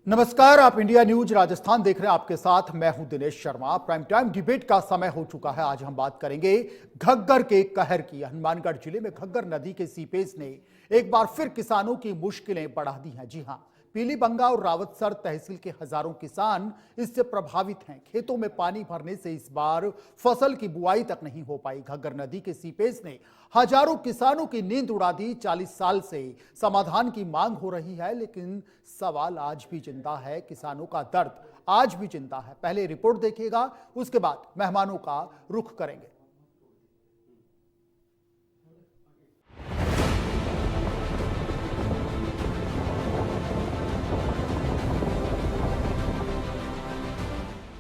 नमस्कार, आप India news Rajasthan देख रहे हैं। आपके साथ मैं हूं Dinesh Sharma. Prime time debate का समय हो चुका है। आज हम बात करेंगे घग्गर के कहर की। हनुमानगढ़ जिले में घग्गर नदी के सीपेज ने एक बार फिर किसानों की मुश्किलें बढ़ा दी हैं। जी हां, पीलीबंगा और रावतसर तहसील के हजारों किसान इससे प्रभावित हैं। खेतों में पानी भरने से इस बार फसल की बुआई तक नहीं हो पाई। घग्गर नदी के सीपेज ने हजारों किसानों की नींद उड़ा दी। 40 साल से समाधान की मांग हो रही है, लेकिन सवाल आज भी जिंदा है। किसानों का दर्द आज भी जिंदा है। पहले रिपोर्ट देखिएगा, उसके बाद मेहमानों का रुख करेंगे।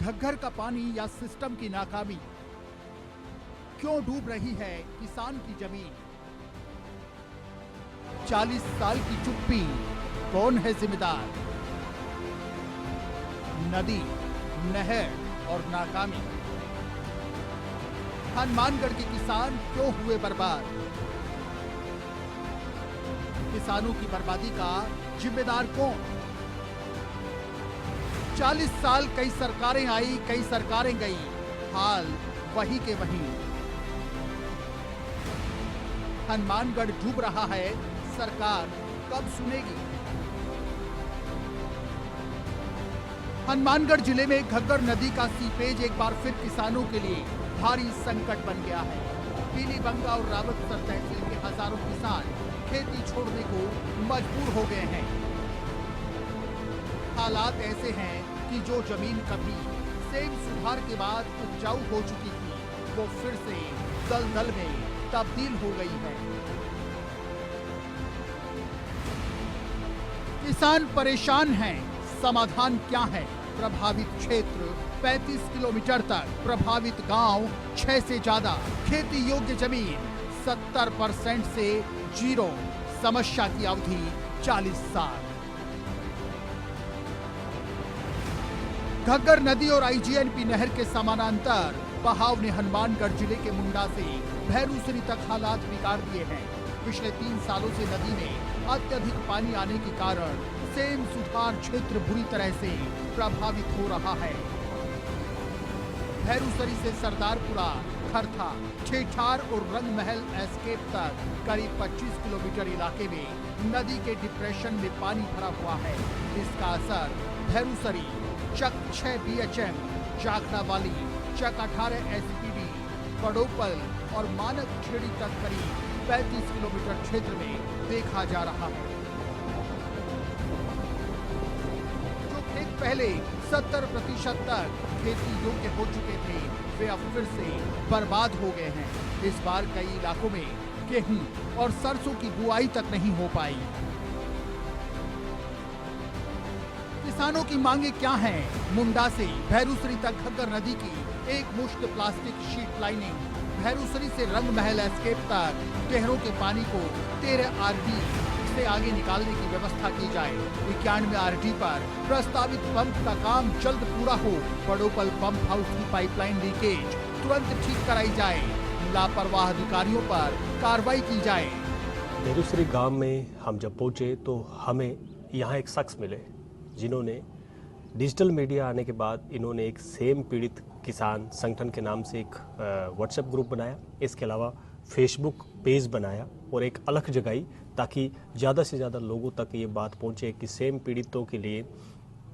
घग्गर का पानी या सिस्टम की नाकामी, क्यों डूब रही है किसान की जमीन? 40 साल की चुप्पी, कौन है जिम्मेदार? नदी, नहर और नाकामी। हनुमानगढ़ के किसान क्यों हुए बर्बाद? किसानों की बर्बादी का जिम्मेदार कौन? 40 साल कई सरकारें आई, कई सरकारें गई, हाल वही के वही। हनुमानगढ़ डूब रहा है, सरकार कब सुनेगी? हनुमानगढ़ जिले में घग्गर नदी का सीपेज एक बार फिर किसानों के लिए भारी संकट बन गया है। पीलीबंगा और रावतसर तहसील के हजारों किसान खेती छोड़ने को मजबूर हो गए हैं। हालात ऐसे हैं कि जो जमीन कभी सेम सुधार के बाद उपजाऊ हो चुकी थी, वो फिर से दलदल में तब्दील हो गई है। किसान परेशान हैं, समाधान क्या है? प्रभावित क्षेत्र 35 किलोमीटर तक, प्रभावित गांव 6 से ज्यादा, खेती योग्य जमीन 70% से जीरो, समस्या की अवधि 40 साल। घग्गर नदी और आईजीएनपी नहर के समानांतर बहाव ने हनुमानगढ़ जिले के मुंडा से भैरूसरी तक हालात बिगाड़ दिए हैं। पिछले 3 सालों से नदी में अत्यधिक पानी आने के कारण सेम सुधार क्षेत्र बुरी तरह से प्रभावित हो रहा है। भैरूसरी से सरदारपुरा, खरथा, ठेठार और रंगमहल एस्केप तक करीब 25 किलोमीटर इलाके में नदी के डिप्रेशन में पानी भरा हुआ है। इसका असर भैरूसरी, चक 6 BHM, जाखड़ावाली, चक 18 SPD, पड़ोपल और मानक खेड़ी तक करीब 35 किलोमीटर क्षेत्र में देखा जा रहा है। जो खेत पहले 70% तक खेती योग्य हो चुके थे, वे अब फिर से बर्बाद हो गए हैं। इस बार कई इलाकों में गेहूं और सरसों की बुआई तक नहीं हो पाई। किसानों की मांगे क्या हैं? मुंडा से भैरूसरी तक घग्गर नदी की एक मुश्त प्लास्टिक शीट लाइनिंग, भैरूसरी से रंगमहल एस्केप तक नहरों के पानी को 13 RD से आगे निकालने की व्यवस्था की जाए। 91 RD पर प्रस्तावित पंप का काम जल्द पूरा हो। पड़ोपल पंप हाउस की पाइपलाइन लीकेज तुरंत ठीक कराई जाए। लापरवाह अधिकारियों पर कार्रवाई की जाए। भैरूसरी गांव में हम जब पहुंचे तो हमें यहाँ एक शख्स मिले जिन्होंने डिजिटल मीडिया आने के बाद इन्होंने एक सेम पीड़ित किसान संगठन के नाम से एक व्हाट्सएप ग्रुप बनाया। इसके अलावा फेसबुक पेज बनाया और एक अलग जगाई ताकि ज़्यादा से ज़्यादा लोगों तक ये बात पहुंचे कि सेम पीड़ितों के लिए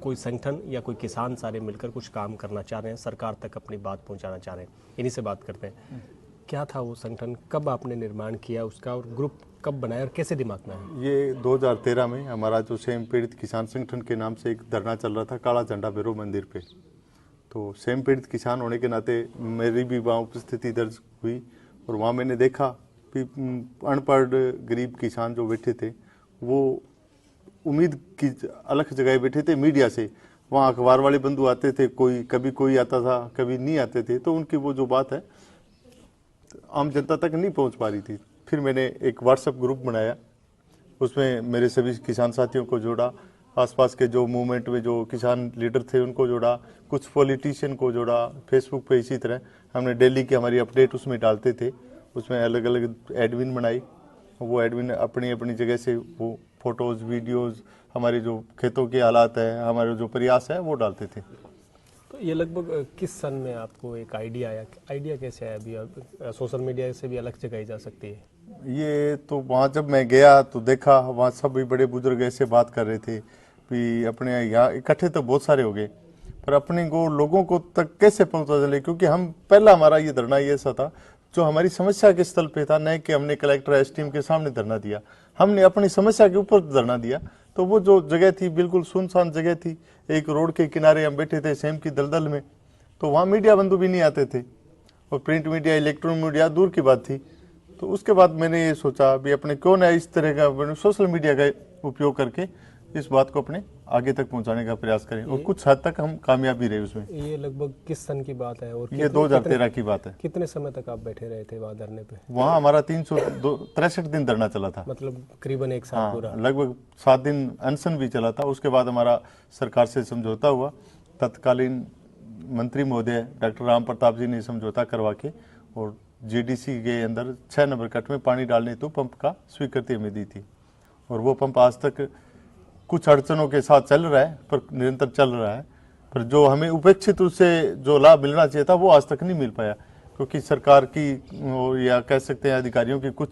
कोई संगठन या कोई किसान सारे मिलकर कुछ काम करना चाह रहे हैं, सरकार तक अपनी बात पहुंचाना चाह रहे हैं। इन्हीं से बात करते हैं। क्या था वो संगठन, कब आपने निर्माण किया उसका, और ग्रुप कब बनाया और कैसे दिमाग में आया? ये 2013 में हमारा जो सेम पीड़ित किसान संगठन के नाम से एक धरना चल रहा था काला झंडा भैरव मंदिर पे। तो सेम पीड़ित किसान होने के नाते मेरी भी वहाँ उपस्थिति दर्ज हुई और वहाँ मैंने देखा कि अनपढ़ गरीब किसान जो बैठे थे वो उम्मीद की अलग जगह बैठे थे मीडिया से। वहाँ अखबार वाले बंधु आते थे, कोई कभी कोई आता था, कभी नहीं आते थे, तो उनकी वो जो बात है आम जनता तक नहीं पहुँच पा रही थी। फिर मैंने एक व्हाट्सएप ग्रुप बनाया, उसमें मेरे सभी किसान साथियों को जोड़ा, आसपास के जो मूवमेंट में जो किसान लीडर थे उनको जोड़ा, कुछ पॉलिटिशियन को जोड़ा। फेसबुक पे इसी तरह हमने डेली की हमारी अपडेट उसमें डालते थे। उसमें अलग अलग एडमिन बनाई, वो एडमिन अपनी अपनी जगह से वो फोटोज़, वीडियोज़, हमारे जो खेतों के हालात है, हमारे जो प्रयास है वो डालते थे। तो ये लगभग किस सन में आपको एक आइडिया आया? आइडिया कैसे आया? अभी सोशल मीडिया से भी अलग जगाई जा सकती है। ये तो वहाँ जब मैं गया तो देखा वहाँ सभी बड़े बुजुर्ग ऐसे बात कर रहे थे कि अपने यहाँ इकट्ठे तो बहुत सारे हो गए, पर अपने को लोगों को तक कैसे पहुँचा चले, क्योंकि हम पहला हमारा ये धरना ये ऐसा था जो हमारी समस्या के स्थल पे था, न कि हमने कलेक्टर एसडीएम के सामने धरना दिया, हमने अपनी समस्या के ऊपर धरना दिया। तो वो जो जगह थी बिल्कुल सुनसान जगह थी, एक रोड के किनारे हम बैठे थे सेम की दलदल में, तो वहाँ मीडिया बंधु भी नहीं आते थे और प्रिंट मीडिया इलेक्ट्रॉनिक मीडिया दूर की बात थी। तो उसके बाद मैंने ये सोचा भी अपने क्यों ना इस तरह का सोशल मीडिया का उपयोग करके इस बात को अपने आगे तक पहुंचाने का प्रयास करें, और कुछ हद तक हम कामयाब भी रहे उसमें। ये लगभग किस सन की बात है? और ये 2013 की बात है। कितने समय तक आप बैठे रहे थे वहाँ धरने पे? वहाँ हमारा 363 दिन धरना चला था, मतलब करीबन एक साल पूरा। लगभग 7 दिन अनशन भी चला था। उसके बाद हमारा सरकार से समझौता हुआ, तत्कालीन मंत्री महोदय डॉक्टर राम प्रताप जी ने समझौता करवा के और जीडीसी के अंदर 6 नंबर कट में पानी डालने तो पंप का स्वीकृति हमें दी थी, और वो पंप आज तक कुछ अड़चनों के साथ चल रहा है पर निरंतर चल रहा है। पर जो हमें उपेक्षित उससे जो लाभ मिलना चाहिए था वो आज तक नहीं मिल पाया, क्योंकि सरकार की या कह सकते हैं अधिकारियों की कुछ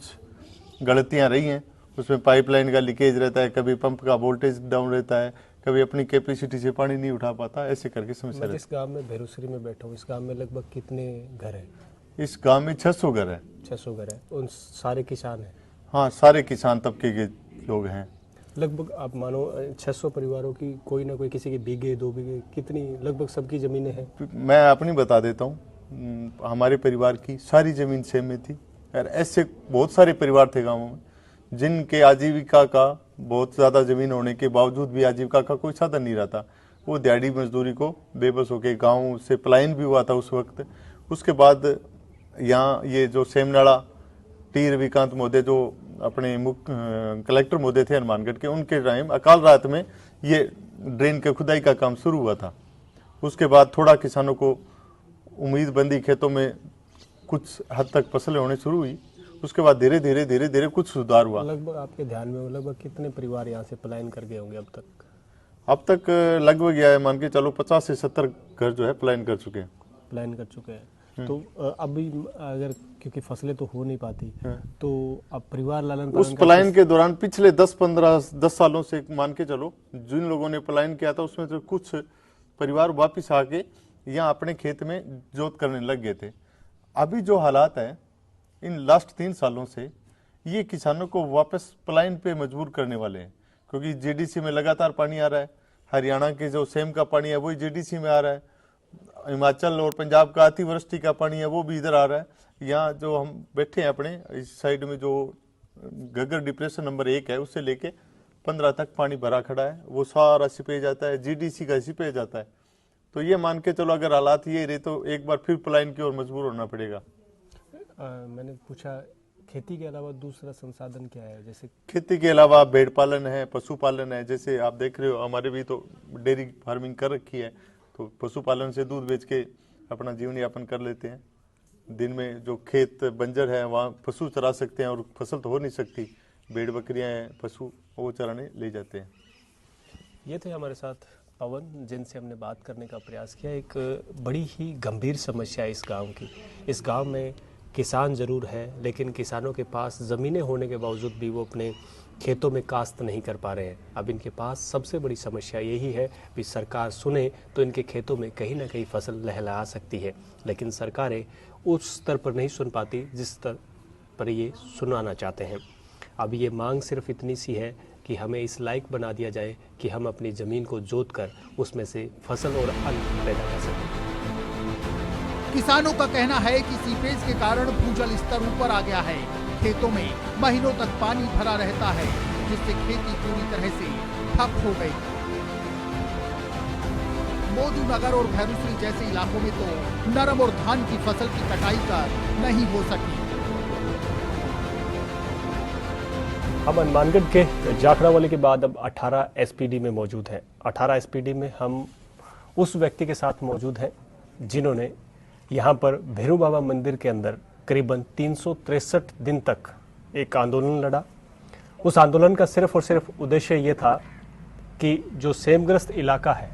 गलतियां रही हैं। उसमें पाइपलाइन का लीकेज रहता है, कभी पंप का वोल्टेज डाउन रहता है, कभी अपनी कैपेसिटी से पानी नहीं उठा पाता, ऐसे करके समस्या रहती है। इस गांव में भेरुसरी में बैठा हूँ, इस गांव में लगभग कितने घर हैं? इस गांव में 600 घर है। 600 घर है। उन सारे किसान हैं? हाँ, सारे किसान तबके के लोग हैं। लगभग आप मानो 600 परिवारों की कोई ना कोई, किसी के बीघे 2 बीघे, कितनी लगभग सबकी जमीनें हैं? मैं अपनी बता देता हूँ, हमारे परिवार की सारी जमीन सेम में थी, और ऐसे बहुत सारे परिवार थे गाँव में जिनके आजीविका का बहुत ज़्यादा ज़मीन होने के बावजूद भी आजीविका का कोई साधन नहीं रहता। वो दिहाड़ी मजदूरी को बेबस होकर गांव से पलायन भी हुआ था उस वक्त। उसके बाद यहाँ ये जो सेमनाड़ा टी रविकांत महोदय जो अपने मुख्य कलेक्टर महोदय थे हनुमानगढ़ के, उनके टाइम अकाल रात में ये ड्रेन के खुदाई का काम शुरू हुआ था। उसके बाद थोड़ा किसानों को उम्मीद बंदी, खेतों में कुछ हद तक फसलें होने शुरू हुई। उसके बाद धीरे धीरे कुछ सुधार हुआ। लगभग आपके ध्यान में लगभग कितने परिवार यहाँ से पलायन कर गए होंगे अब तक? अब तक लगभग यह मान के चलो 50 से 70 घर जो है पलायन कर चुके हैं। पलायन कर चुके हैं। तो अभी अगर क्योंकि फसलें तो हो नहीं पाती, तो अब परिवार लालन उस पलायन के दौरान पिछले 10 सालों से मान के चलो जिन लोगों ने पलायन किया था उसमें से कुछ परिवार वापिस आके यहाँ अपने खेत में जोत करने लग गए थे। अभी जो हालात है इन लास्ट 3 सालों से ये किसानों को वापस पलायन पे मजबूर करने वाले हैं, क्योंकि जीडीसी में लगातार पानी आ रहा है। हरियाणा के जो सेम का पानी है वही जीडीसी में आ रहा है। हिमाचल और पंजाब का अतिवृष्टि का पानी है वो भी इधर आ रहा है। यहाँ जो हम बैठे हैं अपने इस साइड में जो घग्गर डिप्रेशन नंबर 1 है उससे लेके 15 तक पानी भरा खड़ा है, वो सारा सिपेज जाता है, जीडीसी का सिपेज जाता है। तो ये मान के चलो अगर हालात ये रहे तो एक बार फिर पलायन की ओर मजबूर होना पड़ेगा। मैंने पूछा खेती के अलावा दूसरा संसाधन क्या है? जैसे खेती के अलावा भेड़ पालन है, पशुपालन है। जैसे आप देख रहे हो हमारे भी तो डेयरी फार्मिंग कर रखी है, तो पशुपालन से दूध बेच के अपना जीवन यापन कर लेते हैं। दिन में जो खेत बंजर है वहाँ पशु चरा सकते हैं और फसल तो हो नहीं सकती, भेड़ बकरियाँ हैं, पशु वो चराने ले जाते हैं। ये थे हमारे साथ पवन, जिनसे हमने बात करने का प्रयास किया। एक बड़ी ही गंभीर समस्या है इस गांव की। इस गांव में किसान ज़रूर है, लेकिन किसानों के पास ज़मीनें होने के बावजूद भी वो अपने खेतों में काश्त नहीं कर पा रहे हैं। अब इनके पास सबसे बड़ी समस्या यही है कि सरकार सुने तो इनके खेतों में कहीं ना कहीं फसल लहलहा सकती है, लेकिन सरकारें उस स्तर पर नहीं सुन पाती जिस स्तर पर ये सुनाना चाहते हैं। अब ये मांग सिर्फ इतनी सी है कि हमें इस लायक बना दिया जाए कि हम अपनी ज़मीन को जोत कर उसमें से फसल और अन्न पैदा कर सकें। किसानों का कहना है कि सीपेज के कारण भूजल स्तर ऊपर आ गया है। खेतों में महीनों तक पानी भरा रहता है, जिससे खेती पूरी तरह से ठप हो गई। मौजू नगर और भैरुसरी जैसे इलाकों में तो नरम और धान की फसल की कटाई कर नहीं हो सकी। हम हनुमानगढ़ के जाखड़ावाली के बाद अब 18 एसपीडी में मौजूद हैं। 18 एसपीडी में हम उस व्यक्ति के साथ मौजूद हैं जिन्होंने यहाँ पर भैरू बाबा मंदिर के अंदर करीबन 363 दिन तक एक आंदोलन लड़ा। उस आंदोलन का सिर्फ और सिर्फ उद्देश्य ये था कि जो सेमग्रस्त इलाका है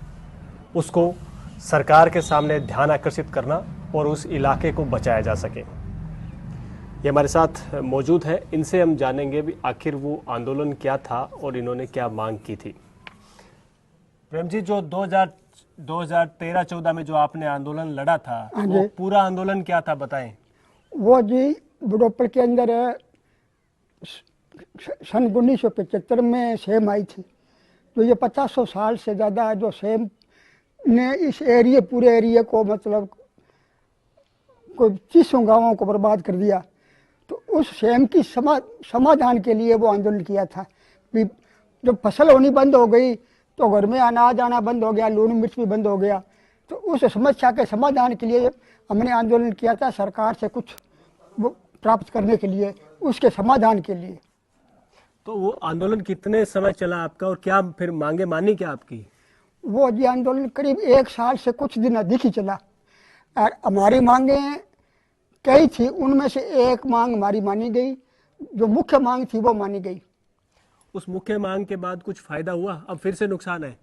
उसको सरकार के सामने ध्यान आकर्षित करना और उस इलाके को बचाया जा सके। ये हमारे साथ मौजूद है, इनसे हम जानेंगे भी आखिर वो आंदोलन क्या था और इन्होंने क्या मांग की थी। प्रेम जी, जो 2013-14 में जो आपने आंदोलन लड़ा था, वो पूरा आंदोलन क्या था बताएं। वो जी बुढ़ोपड़ के अंदर सन 1975 में सेम आई थी। तो ये 50 साल से ज़्यादा जो सेम ने इस एरिया पूरे एरिया को मतलब कोई 30 गाँवों को बर्बाद कर दिया। तो उस सेम की समाधान के लिए वो आंदोलन किया था। जब फसल होनी बंद हो गई तो घर में अनाज आना बंद हो गया, लून मिर्च भी बंद हो गया। तो उस समस्या के समाधान के लिए हमने आंदोलन किया था, सरकार से कुछ प्राप्त करने के लिए, उसके समाधान के लिए। तो वो आंदोलन कितने समय चला आपका और क्या फिर मांगे मानी क्या आपकी? वो जी आंदोलन करीब 1 साल से कुछ दिन अधिक ही चला और हमारी मांगे कई थी, उनमें से एक मांग हमारी मानी गई, जो मुख्य मांग थी वो मानी गई। उस मुख्य मांग के बाद कुछ फायदा हुआ? अब फिर से नुकसान है?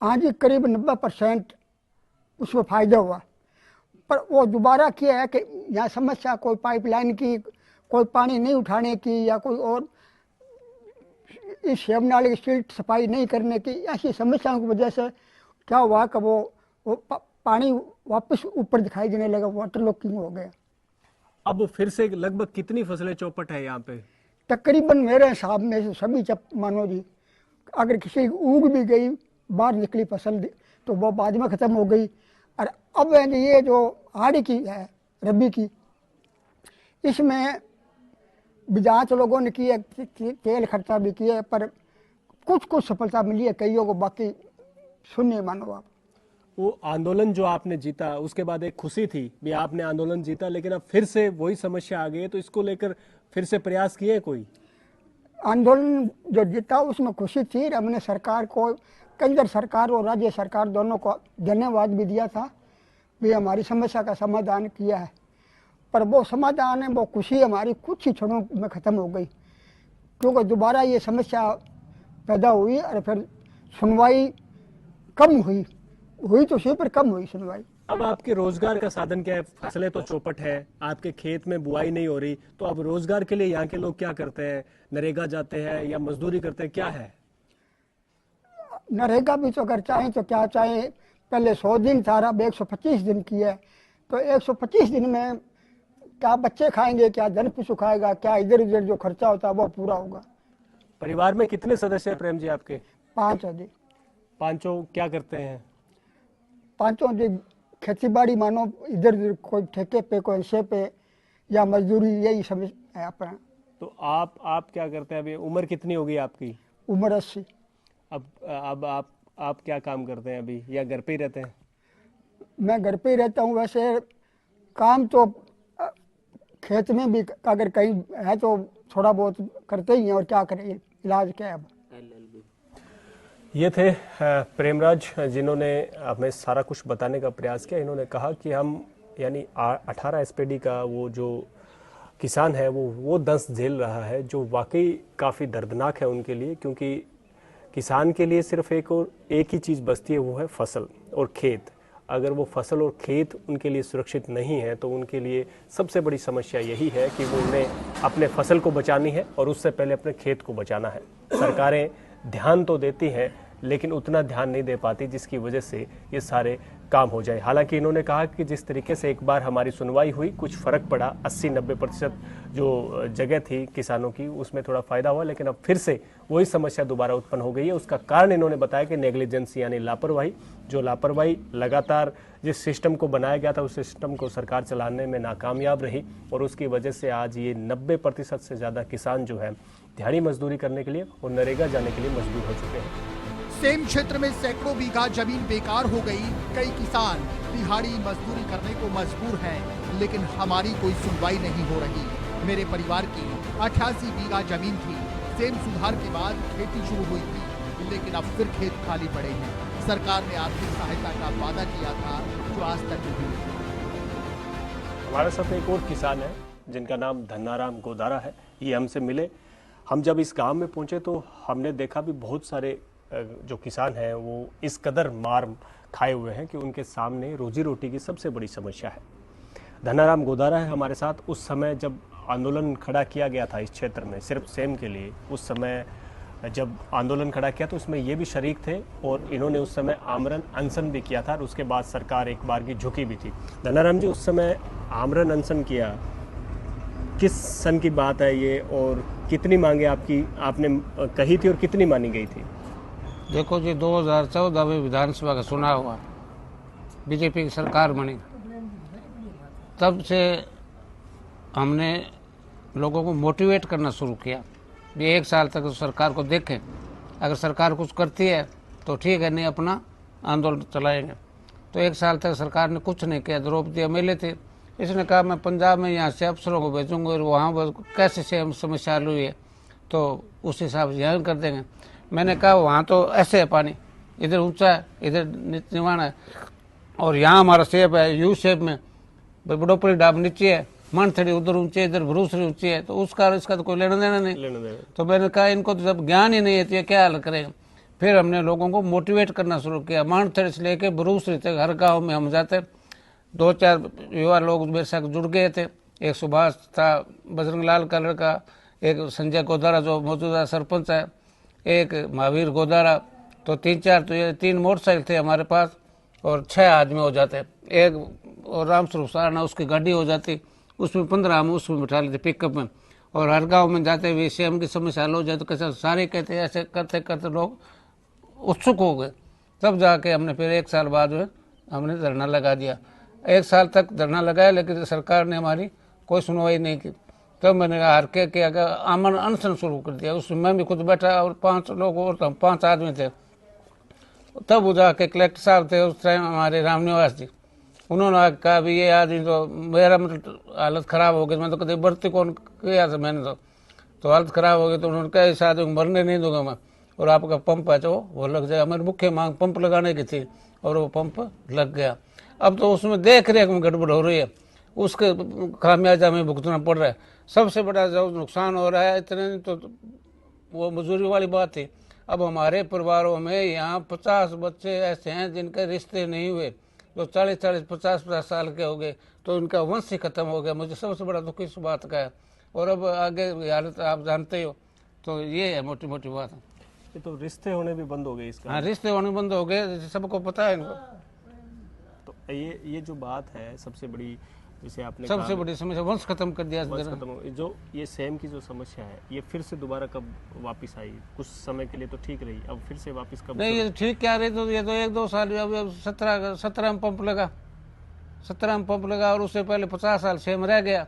हाँ जी, करीब 90% उसमें फायदा हुआ। पर वो दोबारा किया है कि यहाँ समस्या कोई पाइपलाइन की, कोई पानी नहीं उठाने की या कोई और इस शेम नाले की स्ट्रीट सफाई नहीं करने की, ऐसी समस्याओं की वजह से क्या हुआ कि वो पानी वापस ऊपर दिखाई देने लगा, वाटर लॉकिंग हो गया। अब फिर से लगभग कितनी फसलें चौपट है यहाँ पे? तकरीबन मेरे हिसाब में से सभी मानो जी, अगर किसी उग भी गई बाहर निकली फसल तो वो बाद में ख़त्म हो गई। और अब ये जो आड़ी की है रबी की, इसमें बिजात लोगों ने की है, तेल खर्चा भी किया है, पर कुछ सफलता मिली है कईयों को, बाकी सुनिए मानो आप। वो आंदोलन जो आपने जीता उसके बाद एक खुशी थी भी आपने आंदोलन जीता, लेकिन अब फिर से वही समस्या आ गई है, तो इसको लेकर फिर से प्रयास किए कोई? आंदोलन जो जीता उसमें खुशी थी। हमने सरकार को, केंद्र सरकार और राज्य सरकार दोनों को धन्यवाद भी दिया था भी हमारी समस्या का समाधान किया है। पर वो समाधान है, वो खुशी हमारी कुछ ही क्षणों में ख़त्म हो गई, क्योंकि दोबारा ये समस्या पैदा हुई और फिर सुनवाई कम हुई तो सही, पर कम हुई सुनवाई। अब आपके रोजगार का साधन क्या है? फसलें तो चौपट है, आपके खेत में बुआई नहीं हो रही, तो अब रोजगार के लिए यहाँ के लोग क्या करते हैं? नरेगा जाते हैं या मजदूरी करते हैं, क्या है? नरेगा भी तो अगर चाहें तो क्या चाहें, पहले 100 दिन था, अब 125 दिन की है। तो 125 दिन में क्या बच्चे खाएंगे, क्या धन पशु खाएगा, क्या इधर उधर जो खर्चा होता है वो पूरा होगा। परिवार में कितने सदस्य हैं प्रेम जी आपके? 5 है जी। पांचों क्या करते हैं? 5 जी खेती बाड़ी मानो, इधर उधर कोई ठेके पे, कोई हिस्से पे या मजदूरी, यही समझ है अपना। तो आप क्या करते हैं? अभी उम्र कितनी होगी आपकी? उम्र 80। अब आप क्या काम करते हैं अभी, या घर पे ही रहते हैं? मैं घर पे ही रहता हूँ। वैसे काम तो खेत में भी अगर कहीं है तो थोड़ा बहुत करते ही हैं, और क्या करें, इलाज क्या है अब। ये थे प्रेमराज, जिन्होंने हमें सारा कुछ बताने का प्रयास किया। इन्होंने कहा कि हम यानी 18 एसपीडी का वो जो किसान है वो दंश झेल रहा है, जो वाकई काफ़ी दर्दनाक है उनके लिए, क्योंकि किसान के लिए सिर्फ एक ही चीज़ बचती है, वो है फसल और खेत। अगर वो फसल और खेत उनके लिए सुरक्षित नहीं है तो उनके लिए सबसे बड़ी समस्या यही है कि वो उन्हें अपने फसल को बचानी है और उससे पहले अपने खेत को बचाना है। सरकारें ध्यान तो देती हैं लेकिन उतना ध्यान नहीं दे पाती, जिसकी वजह से ये सारे काम हो जाए। हालांकि इन्होंने कहा कि जिस तरीके से एक बार हमारी सुनवाई हुई, कुछ फ़र्क पड़ा, 80-90% जो जगह थी किसानों की उसमें थोड़ा फ़ायदा हुआ, लेकिन अब फिर से वही समस्या दोबारा उत्पन्न हो गई है। उसका कारण इन्होंने बताया कि नेग्लिजेंस यानी लापरवाही, जो लापरवाही लगातार जिस सिस्टम को बनाया गया था उस सिस्टम को सरकार चलाने में नाकामयाब रही, और उसकी वजह से आज ये 90% से ज़्यादा किसान जो है दिहाड़ी मजदूरी करने के लिए और नरेगा जाने के लिए मजबूर हो चुके हैं। सेम क्षेत्र में सैकड़ों बीघा जमीन बेकार हो गई। कई किसान दिहाड़ी मजदूरी करने को मजबूर हैं, लेकिन हमारी कोई सुनवाई नहीं हो रही। मेरे परिवार की 88 बीघा जमीन थी। सेम सुधार के बाद खेती शुरू हुई थी, लेकिन अब फिर खेत खाली पड़े हैं। सरकार ने आर्थिक सहायता का वादा किया था, जो आज तक नहीं हुई। हमारे साथ एक और किसान है जिनका नाम धन्नाराम गोदारा है। ये हमसे मिले। हम जब इस गांव में पहुंचे तो हमने देखा भी बहुत सारे जो किसान हैं वो इस कदर मार खाए हुए हैं कि उनके सामने रोजी रोटी की सबसे बड़ी समस्या है। धनाराम गोदारा है हमारे साथ। उस समय जब आंदोलन खड़ा किया गया था इस क्षेत्र में सिर्फ सेम के लिए, उस समय जब आंदोलन खड़ा किया तो उसमें ये भी शरीक थे और इन्होंने उस समय आमरण अनशन भी किया था और उसके बाद सरकार एक बार की झुकी भी थी। धनाराम जी, उस समय आमरण अनशन किया, किस सन की बात है ये और कितनी मांगे आपने कही थी और कितनी मानी गई थी? देखो जी, 2014 में विधानसभा का चुनाव हुआ, बीजेपी की सरकार बनी, तब से हमने लोगों को मोटिवेट करना शुरू किया। ये 1 साल तक सरकार को देखें, अगर सरकार कुछ करती है तो ठीक है, नहीं अपना आंदोलन चलाएंगे। तो 1 साल तक सरकार ने कुछ नहीं किया। द्रौपदी एमएलए थे, इसने कहा मैं पंजाब में यहाँ से अफसरों को भेजूंगा और वहाँ कैसे से समस्या हल हुई है तो उस हिसाब से यहाँ कर देंगे। मैंने कहा वहाँ तो ऐसे है पानी, इधर ऊंचा है, इधर निवाना है, और यहाँ हमारा शेप है यू शेप में, बड़ोपरी डाब नीचे है, मानथड़ी उधर ऊंचे, इधर भरूसरी ऊंची है, तो उसका इसका तो कोई लेना देना नहीं। तो मैंने कहा इनको तो जब ज्ञान ही नहीं है तो ये क्या हल करेगा। फिर हमने लोगों को मोटिवेट करना शुरू किया। मानथड़ी से लेके भरूसरी तक हर गाँव में हम जाते, 2-4 युवा लोग मेरे साथ जुड़ गए थे। एक सुभाष था, बजरंग लाल का लड़का, एक संजय गोदारा जो मौजूदा सरपंच है, एक महावीर गोदारा, तो 3-4 तो ये 3 मोटरसाइकिल थे हमारे पास और 6 आदमी हो जाते। एक और रामस्वरूप सारना उसकी गाड़ी हो जाती, उसमें 15 हम उसमें बिठा लेते पिकअप में, और हर गाँव में जाते हुए सीएम की समस्या हल हो जाए तो कैसे सारे कहते ऐसे करते करते लोग उत्सुक हो गए। तब जाके हमने फिर 1 साल बाद में हमने धरना लगा दिया। 1 साल तक धरना लगाया लेकिन सरकार ने हमारी कोई सुनवाई नहीं की। तब मैंने हार के आमरण अनशन शुरू कर दिया। उसमें मैं भी खुद बैठा और 5 लोग और 5 आदमी थे। तब वो जाके कलेक्टर साहब थे उस टाइम हमारे रामनिवास जी, उन्होंने कहा भी ये आदमी तो मेरा मतलब हालत ख़राब हो गई, मैं तो कभी भर्ती कौन किया था मैंने तो हालत ख़राब हो गई। तो उन्होंने कहा इस आदमी को मरने नहीं दूंगा मैं, और आपका पंप है जो वो लग जाएगा। मेरी मुख्य मांग पंप लगाने की थी और वो पंप लग गया। अब तो उसमें देख रेख में गड़बड़ हो रही है, उसके खामियाजा में भुगतना पड़ रहा है। सबसे बड़ा जो नुकसान हो रहा है, इतने तो वो मजदूरी वाली बात थी। अब हमारे परिवारों में यहाँ 50 बच्चे ऐसे हैं जिनके रिश्ते नहीं हुए, जो 40-40, 50-50 साल के हो गए, तो उनका वंश ही खत्म हो गया। मुझे सबसे बड़ा दुख इस बात का है। और अब आगे हालत आप जानते हो, तो ये है मोटी मोटी बात। ये तो रिश्ते होने भी बंद हो गए इसका। हाँ, रिश्ते होने बंद हो गए, सबको पता है इनको। तो ये जो बात है सबसे बड़ी, जैसे आपने सबसे बड़ी समस्या वंश खत्म कर दिया। जो ये सेम की जो समस्या है ये फिर से दोबारा कब वापस आई? कुछ समय के लिए तो ठीक रही, अब फिर से वापस कब? नहीं, ये ठीक क्या रही, तो ये तो 1-2 साल। अब 17 में पंप लगा, 17 में पंप लगा, और उससे पहले 50 साल सेम रह गया।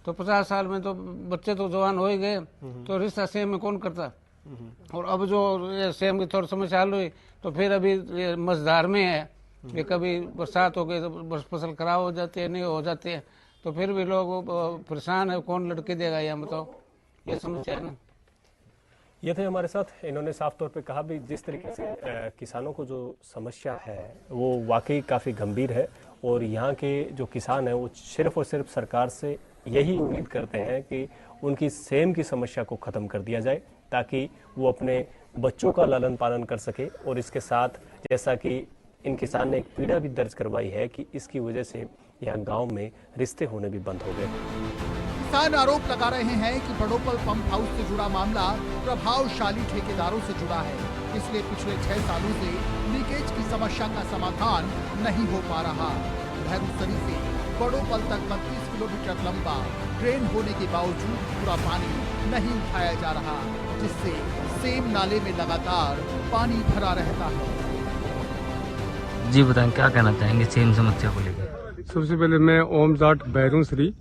तो 50 साल में तो बच्चे तो जवान हो ही गए, तो रिश्ता सेम में कौन करता। और अब जो ये सेम की थोड़ी समस्या हल हुई तो फिर अभी ये मझधार में है। ये कभी बरसात हो गई तो फसल खराब हो जाती है, नहीं हो जाती है, तो फिर भी लोग परेशान है, कौन लड़के देगा यहाँ बताओ, ये समस्या है ना। ये थे हमारे साथ, इन्होंने साफ तौर पे कहा भी जिस तरीके से किसानों को जो समस्या है वो वाकई काफ़ी गंभीर है, और यहाँ के जो किसान हैं वो सिर्फ और सिर्फ सरकार से यही उम्मीद करते हैं कि उनकी सेम की समस्या को ख़त्म कर दिया जाए ताकि वो अपने बच्चों का लालन पालन कर सके। और इसके साथ जैसा कि इन किसान ने एक पीड़ा भी दर्ज करवाई है कि इसकी वजह से यहाँ गांव में रिश्ते होने भी बंद हो गए। किसान आरोप लगा रहे हैं कि बड़ोपल पंप हाउस से जुड़ा मामला प्रभावशाली ठेकेदारों से जुड़ा है, इसलिए पिछले 6 सालों से लीकेज की समस्या का समाधान नहीं हो पा रहा। भैरूसरी से बड़ोपल तक 32 किलोमीटर लंबा ड्रेन होने के बावजूद पूरा पानी नहीं उठाया जा रहा, जिससे सेम नाले में लगातार पानी भरा रहता है। जी बताएं, क्या कहना चाहेंगे सेम समस्या को लेकर? सबसे पहले मैं ओम जाट बैरूसरी,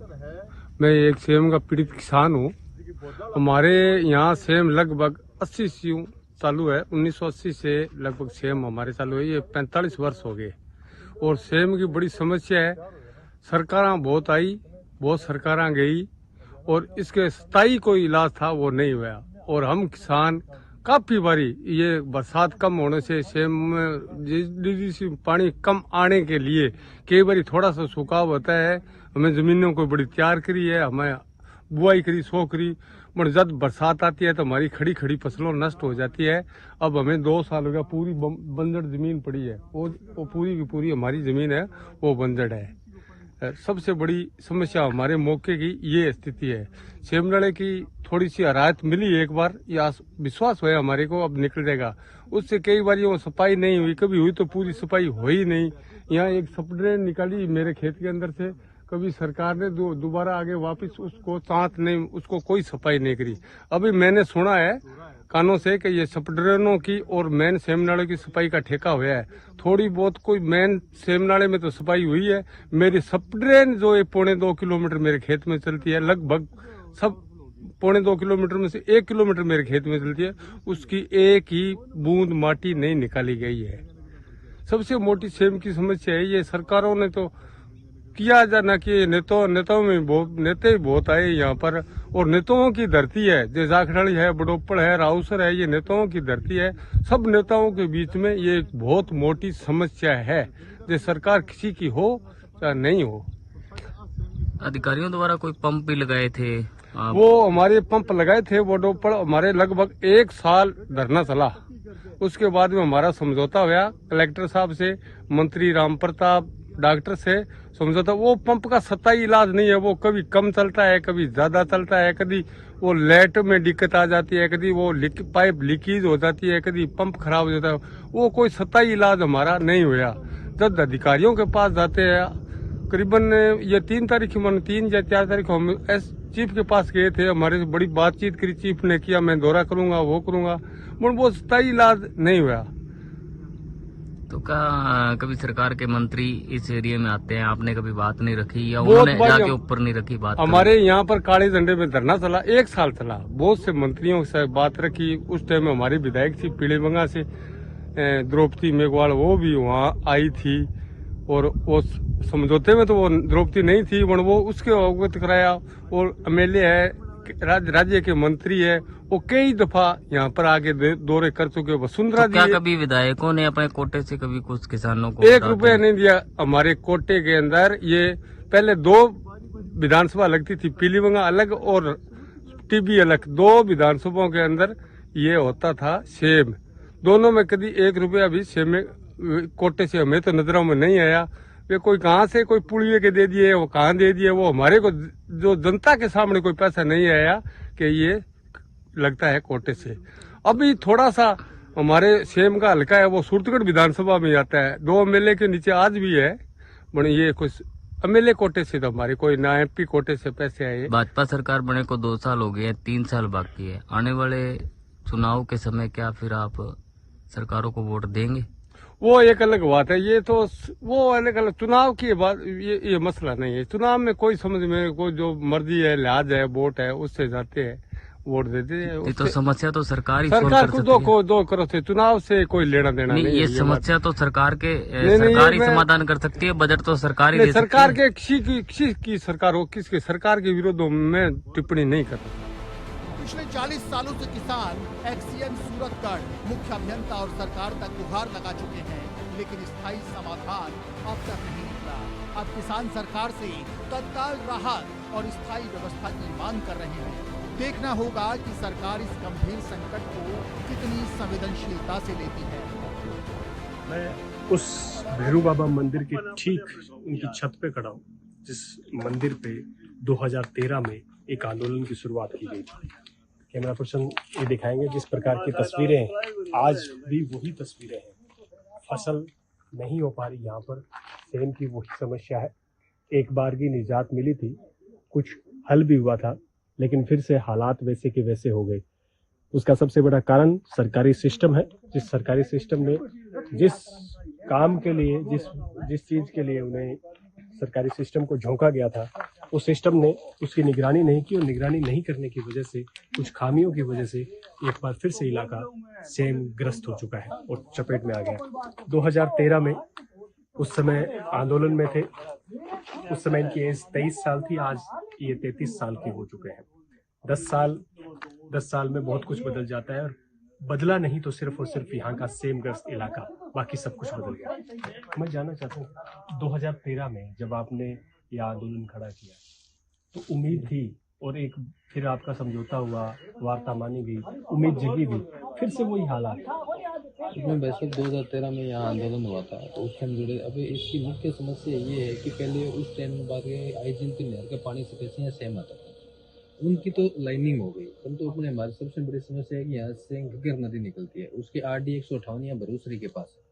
मैं एक सेम का पीड़ित किसान हूँ। हमारे यहाँ सेम लगभग 80 से चालू है, 1980 से लगभग सेम हमारे चालू है। ये 45 वर्ष हो गए और सेम की बड़ी समस्या है। सरकारां बहुत आई, बहुत सरकारां गई, और इसके स्थायी कोई इलाज था वो नहीं हुआ। और हम किसान काफी बारी ये बरसात कम होने से सेम में पानी कम आने के लिए कई बारी थोड़ा सा सुखाव होता है। हमें जमीनों को बड़ी तैयार करी है, हमें बुआई करी, सो करी, पर जब बरसात आती है तो हमारी खड़ी खड़ी फसलों नष्ट हो जाती है। अब हमें 2 साल हो गया, पूरी बंजर जमीन पड़ी है, वो पूरी की पूरी हमारी जमीन है वो बंजर है। सबसे बड़ी समस्या हमारे मौके की ये स्थिति है। सेमनाले की थोड़ी सी राहत मिली एक बार, या विश्वास हुआ हमारे को अब निकल जाएगा। उससे कई बार वो सफाई नहीं हुई, कभी हुई तो पूरी सफाई हो ही नहीं। यहाँ एक सपने निकाली मेरे खेत के अंदर से, कभी सरकार ने दोबारा आगे वापस उसको साथ नहीं, उसको कोई सफाई नहीं करी। अभी मैंने सुना है कानों से कि ये सपड्रेनों की और मेन सेमनाले की सफाई का ठेका हुआ है। थोड़ी बहुत कोई मेन सेमनाले में तो सफाई हुई है। मेरी सपड्रेन जो है 1.25 किलोमीटर मेरे खेत में चलती है, लगभग सब 1.25 किलोमीटर में से 1 किलोमीटर मेरे खेत में चलती है, उसकी एक ही बूंद माटी नहीं निकाली गई है। सबसे मोटी सेम की समस्या है ये। सरकारों ने तो किया जाना कि नेताओं में नेता ही बहुत आए यहाँ पर, और नेताओं की धरती है। जो जाखड़ाली है, बड़ोपड़ है, राउसर है, ये नेताओं की धरती है। सब नेताओं के बीच में ये एक बहुत मोटी समस्या है, जो सरकार किसी की हो या नहीं हो। अधिकारियों द्वारा कोई पंप भी लगाए थे वो हमारे पंप लगाए थे बड़ोपड़, हमारे लगभग 1 साल धरना चला। उसके बाद में हमारा समझौता हुआ कलेक्टर साहब से, मंत्री राम प्रताप, डॉक्टर से समझौता। वो पंप का सत्ताई इलाज नहीं है, वो कभी कम चलता है, कभी ज्यादा चलता है, कभी वो लाइट में दिक्कत आ जाती है, कभी वो पाइप लीकेज हो जाती है, कभी पंप खराब हो जाता है। वो कोई सत्ताई इलाज हमारा नहीं हुआ। जब अधिकारियों के पास जाते हैं, करीबन ये 3 या 4 तारीख को हम चीफ के पास गए थे, हमारे से बड़ी बातचीत करी, चीफ ने किया मैं दौरा करूंगा, वो करूंगा, पर वो सत्ताई इलाज नहीं हुआ। तो क्या कभी सरकार के मंत्री इस एरिया में आते हैं, आपने कभी बात नहीं रखी या उन्होंने जाके ऊपर नहीं रखी बात? हमारे यहाँ पर काले झंडे में धरना चला, 1 साल चला, बहुत से मंत्रियों से बात रखी। उस टाइम में हमारी विधायक थी पीलीबंगा से द्रौपदी मेघवाल, वो भी वहाँ आई थी, और वो समझौते में तो वो द्रौपदी नहीं थी, वो उसके अवगत कराया। और एमएलए है, राज्य के मंत्री है, वो कई दफा यहाँ पर आके दौरे कर चुके। वसुंधरा तो क्या कभी विधायकों ने अपने कोटे से कभी कुछ किसानों को 1 रुपया नहीं दिया? हमारे कोटे के अंदर ये पहले 2 विधानसभा लगती थी, पीलीबंगा अलग और टीबी अलग, 2 विधानसभाओं के अंदर ये होता था सेम। दोनों में कभी 1 रुपया भी सेम में कोटे से हमें तो नजरों में नहीं आया। वे कोई कहाँ से कोई पुड़िए के दे दिए, वो कहाँ दे दिए, वो हमारे को जो जनता के सामने कोई पैसा नहीं आया कि ये लगता है कोटे से। अभी थोड़ा सा हमारे सेम का हल्का है, वो सूरतगढ़ विधानसभा में आता है, 2 एमएलए के नीचे आज भी है, बने ये कुछ एमएलए कोटे से तो हमारे कोई ना एमपी कोटे से पैसे आए। भाजपा सरकार बने को 2 साल हो गए, 3 साल बाकी है। आने वाले चुनाव के समय क्या फिर आप सरकारों को वोट देंगे? वो एक अलग बात है, ये तो वो अलग अलग चुनाव की बात, ये मसला नहीं है। चुनाव में कोई समझ में कोई जो मर्जी है, लिहाज है, वोट है, उससे जाते हैं, वोट देते हैं। तो समस्या तो सरकार ही सरकार को दो करो से, चुनाव से कोई लेना देना नहीं। ये समस्या तो सरकार ही समाधान कर सकती है, बजट तो सरकार ही दे सकती है। सरकार के किसी की सरकार हो, किसके सरकार के विरोध में टिप्पणी नहीं करता। पिछले 40 सालों से किसान एक्सीएम सूरतगढ़, मुख्य अभियंता और सरकार तक गुहार लगा चुके हैं, लेकिन स्थायी समाधान अब तक नहीं निकला। अब किसान सरकार से तत्काल राहत और स्थायी व्यवस्था की मांग कर रहे हैं। देखना होगा कि सरकार इस गंभीर संकट को कितनी संवेदनशीलता से लेती है। मैं उस भैरू बाबा मंदिर के ठीक उनकी छत पे खड़ा हूँ, जिस मंदिर पे 2013 में एक आंदोलन की शुरुआत की गई थी। कैमरा पर्सन ये दिखाएंगे जिस प्रकार की तस्वीरें आज भी वही तस्वीरें हैं। फसल नहीं हो पा रही, यहाँ पर सेम की वही समस्या है। एक बार की निजात मिली थी, कुछ हल भी हुआ था, लेकिन फिर से हालात वैसे के वैसे हो गए। उसका सबसे बड़ा कारण सरकारी सिस्टम है। जिस सरकारी सिस्टम ने जिस काम के लिए, जिस चीज के लिए उन्हें सरकारी सिस्टम को झोंका गया था, उस सिस्टम ने उसकी निगरानी नहीं की, और निगरानी नहीं करने की वजह से, कुछ खामियों की वजह से एक बार फिर से इलाका सेम ग्रस्त हो चुका है और चपेट में आ गया। 2013 में उस समय आंदोलन में थे, उस समय इनकी एज 23 साल थी, आज ये 33 साल के हो चुके हैं। 10 साल में बहुत कुछ बदल जाता है, और बदला नहीं तो सिर्फ और सिर्फ यहाँ का सेम ग्रस्त इलाका, बाकी सब कुछ बदल गया। मैं जानना चाहता हूँ 2013 में जब आपने यह आंदोलन खड़ा किया तो उम्मीद थी और एक फिर आपका समझौता हुआ, वार्ता मानी गई, उम्मीद जगी भी, फिर से वही हालात। इसमें वैसे 2013 में यहाँ आंदोलन हुआ था तो उस टाइम जुड़े। अभी इसकी मुख्य समस्या ये है कि पहले उस टाइम बात आईजीएल नहर का पानी से कैसे यहाँ सेम आता था, उनकी तो लाइनिंग हो गई, परंतु अपने हमारी सबसे बड़ी समस्या है कि यहाँ से घग्गर नदी निकलती है, उसके आरडी 158 यहाँ भरूसरी के पास है,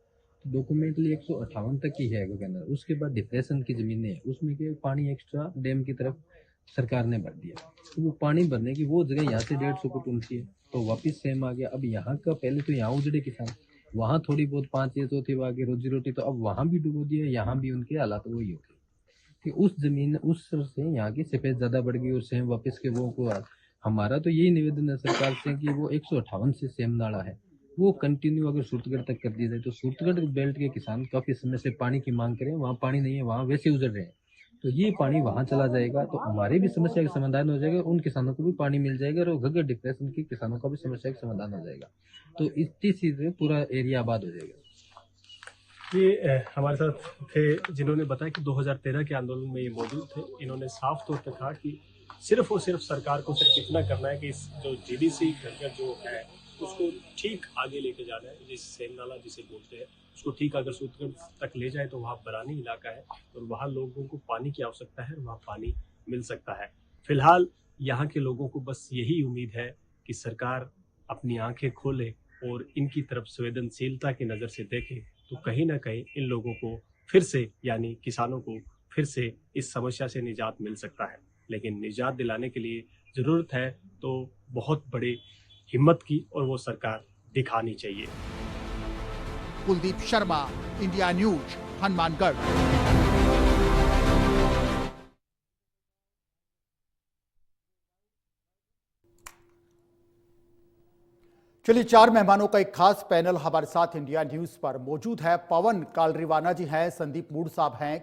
तो डॉक्यूमेंटली 158 तक की है घग्गर नदी। उसके बाद डिप्रेशन की जमीनें हैं, उसमें के पानी एक्स्ट्रा डैम की तरफ सरकार ने भर दिया, तो वो पानी भरने की वो जगह यहाँ से 150 फुट ऊंची है, तो वापिस सेम आ गया। अब यहाँ का पहले तो यहाँ उजड़े किसान, वहाँ थोड़ी बहुत 5 या चौथी वागे रोजी रोटी, तो अब वहाँ भी डुबो दिया, यहाँ भी उनके हालात वही हो गए कि उस जमीन उस से यहाँ की सफेद ज्यादा बढ़ गई और सेम वापस के वो को। हमारा तो यही निवेदन है सरकार से कि वो 158 से सेम नाला है वो कंटिन्यू अगर सूरतगढ़ तक कर दिया जाए, तो सूरतगढ़ बेल्ट के किसान काफी समय से पानी की मांग करें, वहाँ पानी नहीं है, वहाँ वैसे उजड़ रहे हैं, तो ये पानी वहां चला जाएगा तो हमारी भी समस्या का समाधान हो जाएगा, उन किसानों को भी पानी मिल जाएगा और घग्गर डिप्रेशन के किसानों का भी समस्या का समाधान हो जाएगा, तो इस चीज से पूरा एरिया आबाद हो जाएगा। ये हमारे साथ थे जिन्होंने बताया कि 2013 के आंदोलन में ये मौजूद थे। इन्होंने साफ तौर पर कहा कि सिर्फ और सिर्फ सरकार को सिर्फ इतना करना है कि इस जो जीडीसी घग्गर जो है उसको ठीक आगे लेके जाना है, जिस सेम नाला जिसे बोलते हैं उसको ठीक अगर सूरतगढ़ तक ले जाए तो वहाँ बरानी इलाका है और वहाँ लोगों को पानी की आवश्यकता है और वहाँ पानी मिल सकता है। फिलहाल यहाँ के लोगों को बस यही उम्मीद है कि सरकार अपनी आंखें खोले और इनकी तरफ संवेदनशीलता की नज़र से देखे, तो कहीं ना कहीं इन लोगों को फिर से यानी किसानों को फिर से इस समस्या से निजात मिल सकता है। लेकिन निजात दिलाने के लिए ज़रूरत है तो बहुत बड़ी हिम्मत की और वो सरकार दिखानी चाहिए। Kuldeep Sharma, India news, Hanumangarh. चलिए, 4 मेहमानों का एक खास पैनल हमारे साथ इंडिया न्यूज पर मौजूद है। पवन कालरीवाना जी हैं, संदीप मूड साहब हैं,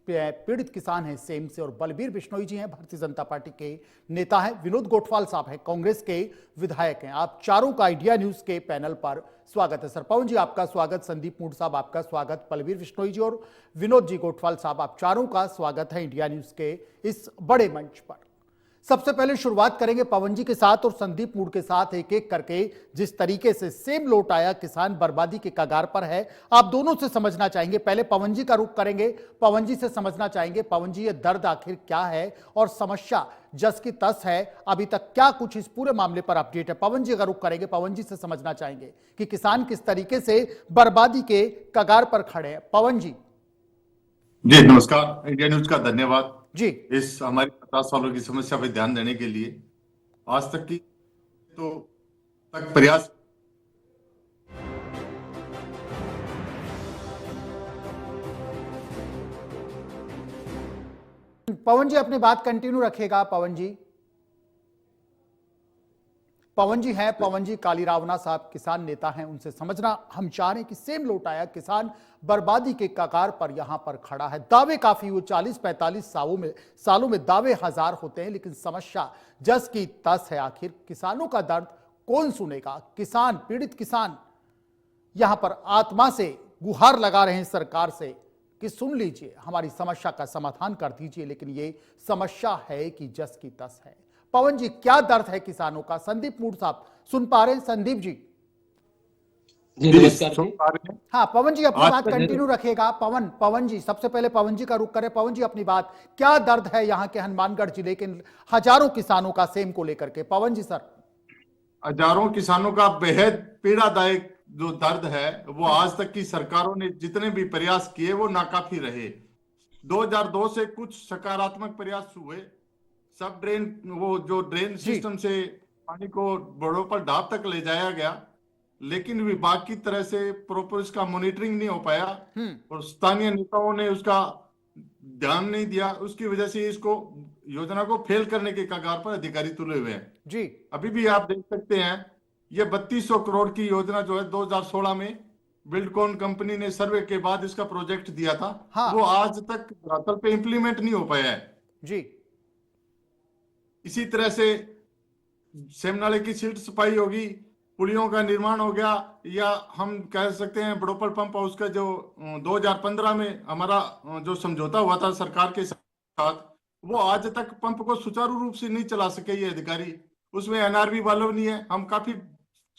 पीड़ित किसान हैं सेम से, और बलबीर बिश्नोई जी हैं, भारतीय जनता पार्टी के नेता हैं, विनोद गोठवाल साहब हैं, कांग्रेस के विधायक हैं। आप चारों का इंडिया न्यूज के पैनल पर स्वागत है। सर, पवन जी आपका स्वागत, संदीप मूड साहब आपका स्वागत, बलबीर बिश्नोई जी और विनोद जी गोठवाल साहब आप चारों का स्वागत है इंडिया न्यूज के इस बड़े मंच पर। सबसे पहले शुरुआत करेंगे पवन जी के साथ और संदीप मूड के साथ, एक एक करके। जिस तरीके से सेम लौट आया, किसान बर्बादी के कगार पर है, आप दोनों से समझना चाहेंगे। पहले पवन जी का रुख करेंगे, पवन जी से समझना चाहेंगे, पवन जी ये दर्द आखिर क्या है और समस्या जस की तस है, अभी तक क्या कुछ इस पूरे मामले पर अपडेट है। पवन जी का रुख करेंगे, पवन जी से समझना चाहेंगे कि किसान किस तरीके से बर्बादी के कगार पर खड़े हैं। पवन जी। जी नमस्कार, इंडिया न्यूज का धन्यवाद जी, इस हमारी 50 सालों की समस्या पे ध्यान देने के लिए। आज तक की तो तक प्रयास पवन जी अपनी बात कंटिन्यू रखेगा। पवन जी, पवन जी हैं, पवन जी कालीरावना साहब किसान नेता हैं, उनसे समझना हम चाह रहे हैं कि सेम लौट आया, किसान बर्बादी के कगार पर यहां पर खड़ा है। दावे काफी हुए, 40-45 सालों में दावे हजार होते हैं, लेकिन समस्या जस की तस है। आखिर किसानों का दर्द कौन सुनेगा? किसान, पीड़ित किसान यहां पर आत्मा से गुहार लगा रहे हैं सरकार से कि सुन लीजिए, हमारी समस्या का समाधान कर दीजिए, लेकिन ये समस्या है कि जस की तस है। पवन जी, क्या दर्द है किसानों का? संदीप मूड साहब सुन पा रहे हैं? संदीप जी। जी नमस्कार। हाँ, पवन जी अपनी बात कंटिन्यू रखिएगा। पवन जी, सबसे पहले पवन जी का रुख करें। पवन जी अपनी बात, क्या दर्द है यहाँ के हनुमानगढ़ जिले के हजारों किसानों का सेम को लेकर के? पवन जी सर। हजारों किसानों का बेहद पीड़ादायक जो दर्द है, वो आज तक की सरकारों ने जितने भी प्रयास किए वो नाकाफी रहे। 2002 से कुछ सकारात्मक प्रयास हुए, सब ड्रेन, वो जो ड्रेन सिस्टम से पानी को बड़ों पर ढाब तक ले जाया गया, लेकिन विभाग की तरह से प्रॉपर इसका मॉनिटरिंग नहीं हो पाया और स्थानीय नेताओं ने उसका ध्यान नहीं दिया। उसकी वजह से इसको योजना को फेल करने के कगार पर अधिकारी तुले हुए हैं जी। अभी भी आप देख सकते हैं, ये 3200 करोड़ की योजना जो है 2016 में बिल्डकॉन कंपनी ने सर्वे के बाद इसका प्रोजेक्ट दिया था। हाँ। वो आज तक धरातल पे इंप्लीमेंट नहीं हो पाया है जी। इसी तरह से सेमनाले की सिल्ट सफाई होगी, पुलियों का निर्माण हो गया, या हम कह सकते हैं बड़ोपल पंप हाउस का जो 2015 में हमारा जो समझौता हुआ था सरकार के साथ, वो आज तक पंप को सुचारू रूप से नहीं चला सके ये अधिकारी। उसमें एनआरवी वाल्व नहीं है, हम काफी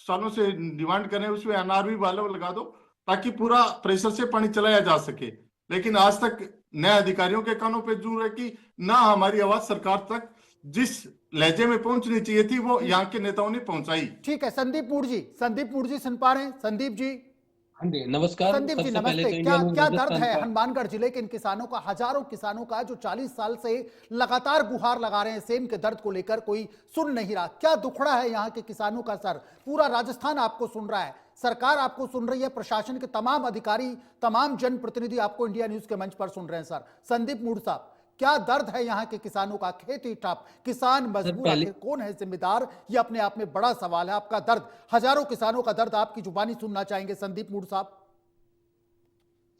सालों से डिमांड करें उसमें एनआरवी वाल्व लगा दो ताकि पूरा प्रेशर से पानी चलाया जा सके। लेकिन आज तक नए अधिकारियों के कानों पे जूर है कि ना हमारी आवाज सरकार तक जिस लहजे में पहुंचनी चाहिए थी वो यहाँ के नेताओं ने पहुंचाई। ठीक है, संदीप मूड जी सुन पा रहे हैं? संदीप जी, हाँ जी नमस्कार। संदीप जी सबसे पहले नमस्ते। तो क्या इंडिया क्या न्यूज़ दर्द राजस्थान है का हनुमानगढ़ जिले के इन किसानों का, हजारों किसानों का जो 40 साल से लगातार गुहार लगा रहे हैं सेम के दर्द को लेकर, कोई सुन नहीं रहा। क्या दुखड़ा है यहाँ के किसानों का सर? पूरा राजस्थान आपको सुन रहा है, सरकार आपको सुन रही है, प्रशासन के तमाम अधिकारी, तमाम जनप्रतिनिधि आपको इंडिया न्यूज के मंच पर सुन रहे हैं। सर संदीप मूड साहब, क्या दर्द है यहाँ के किसानों का? खेती ठप, किसान मजबूर, आखिर कौन है जिम्मेदार? ये अपने आप में बड़ा सवाल है। आपका दर्द, हजारों किसानों का दर्द आपकी जुबानी सुनना चाहेंगे संदीप मूड साहब।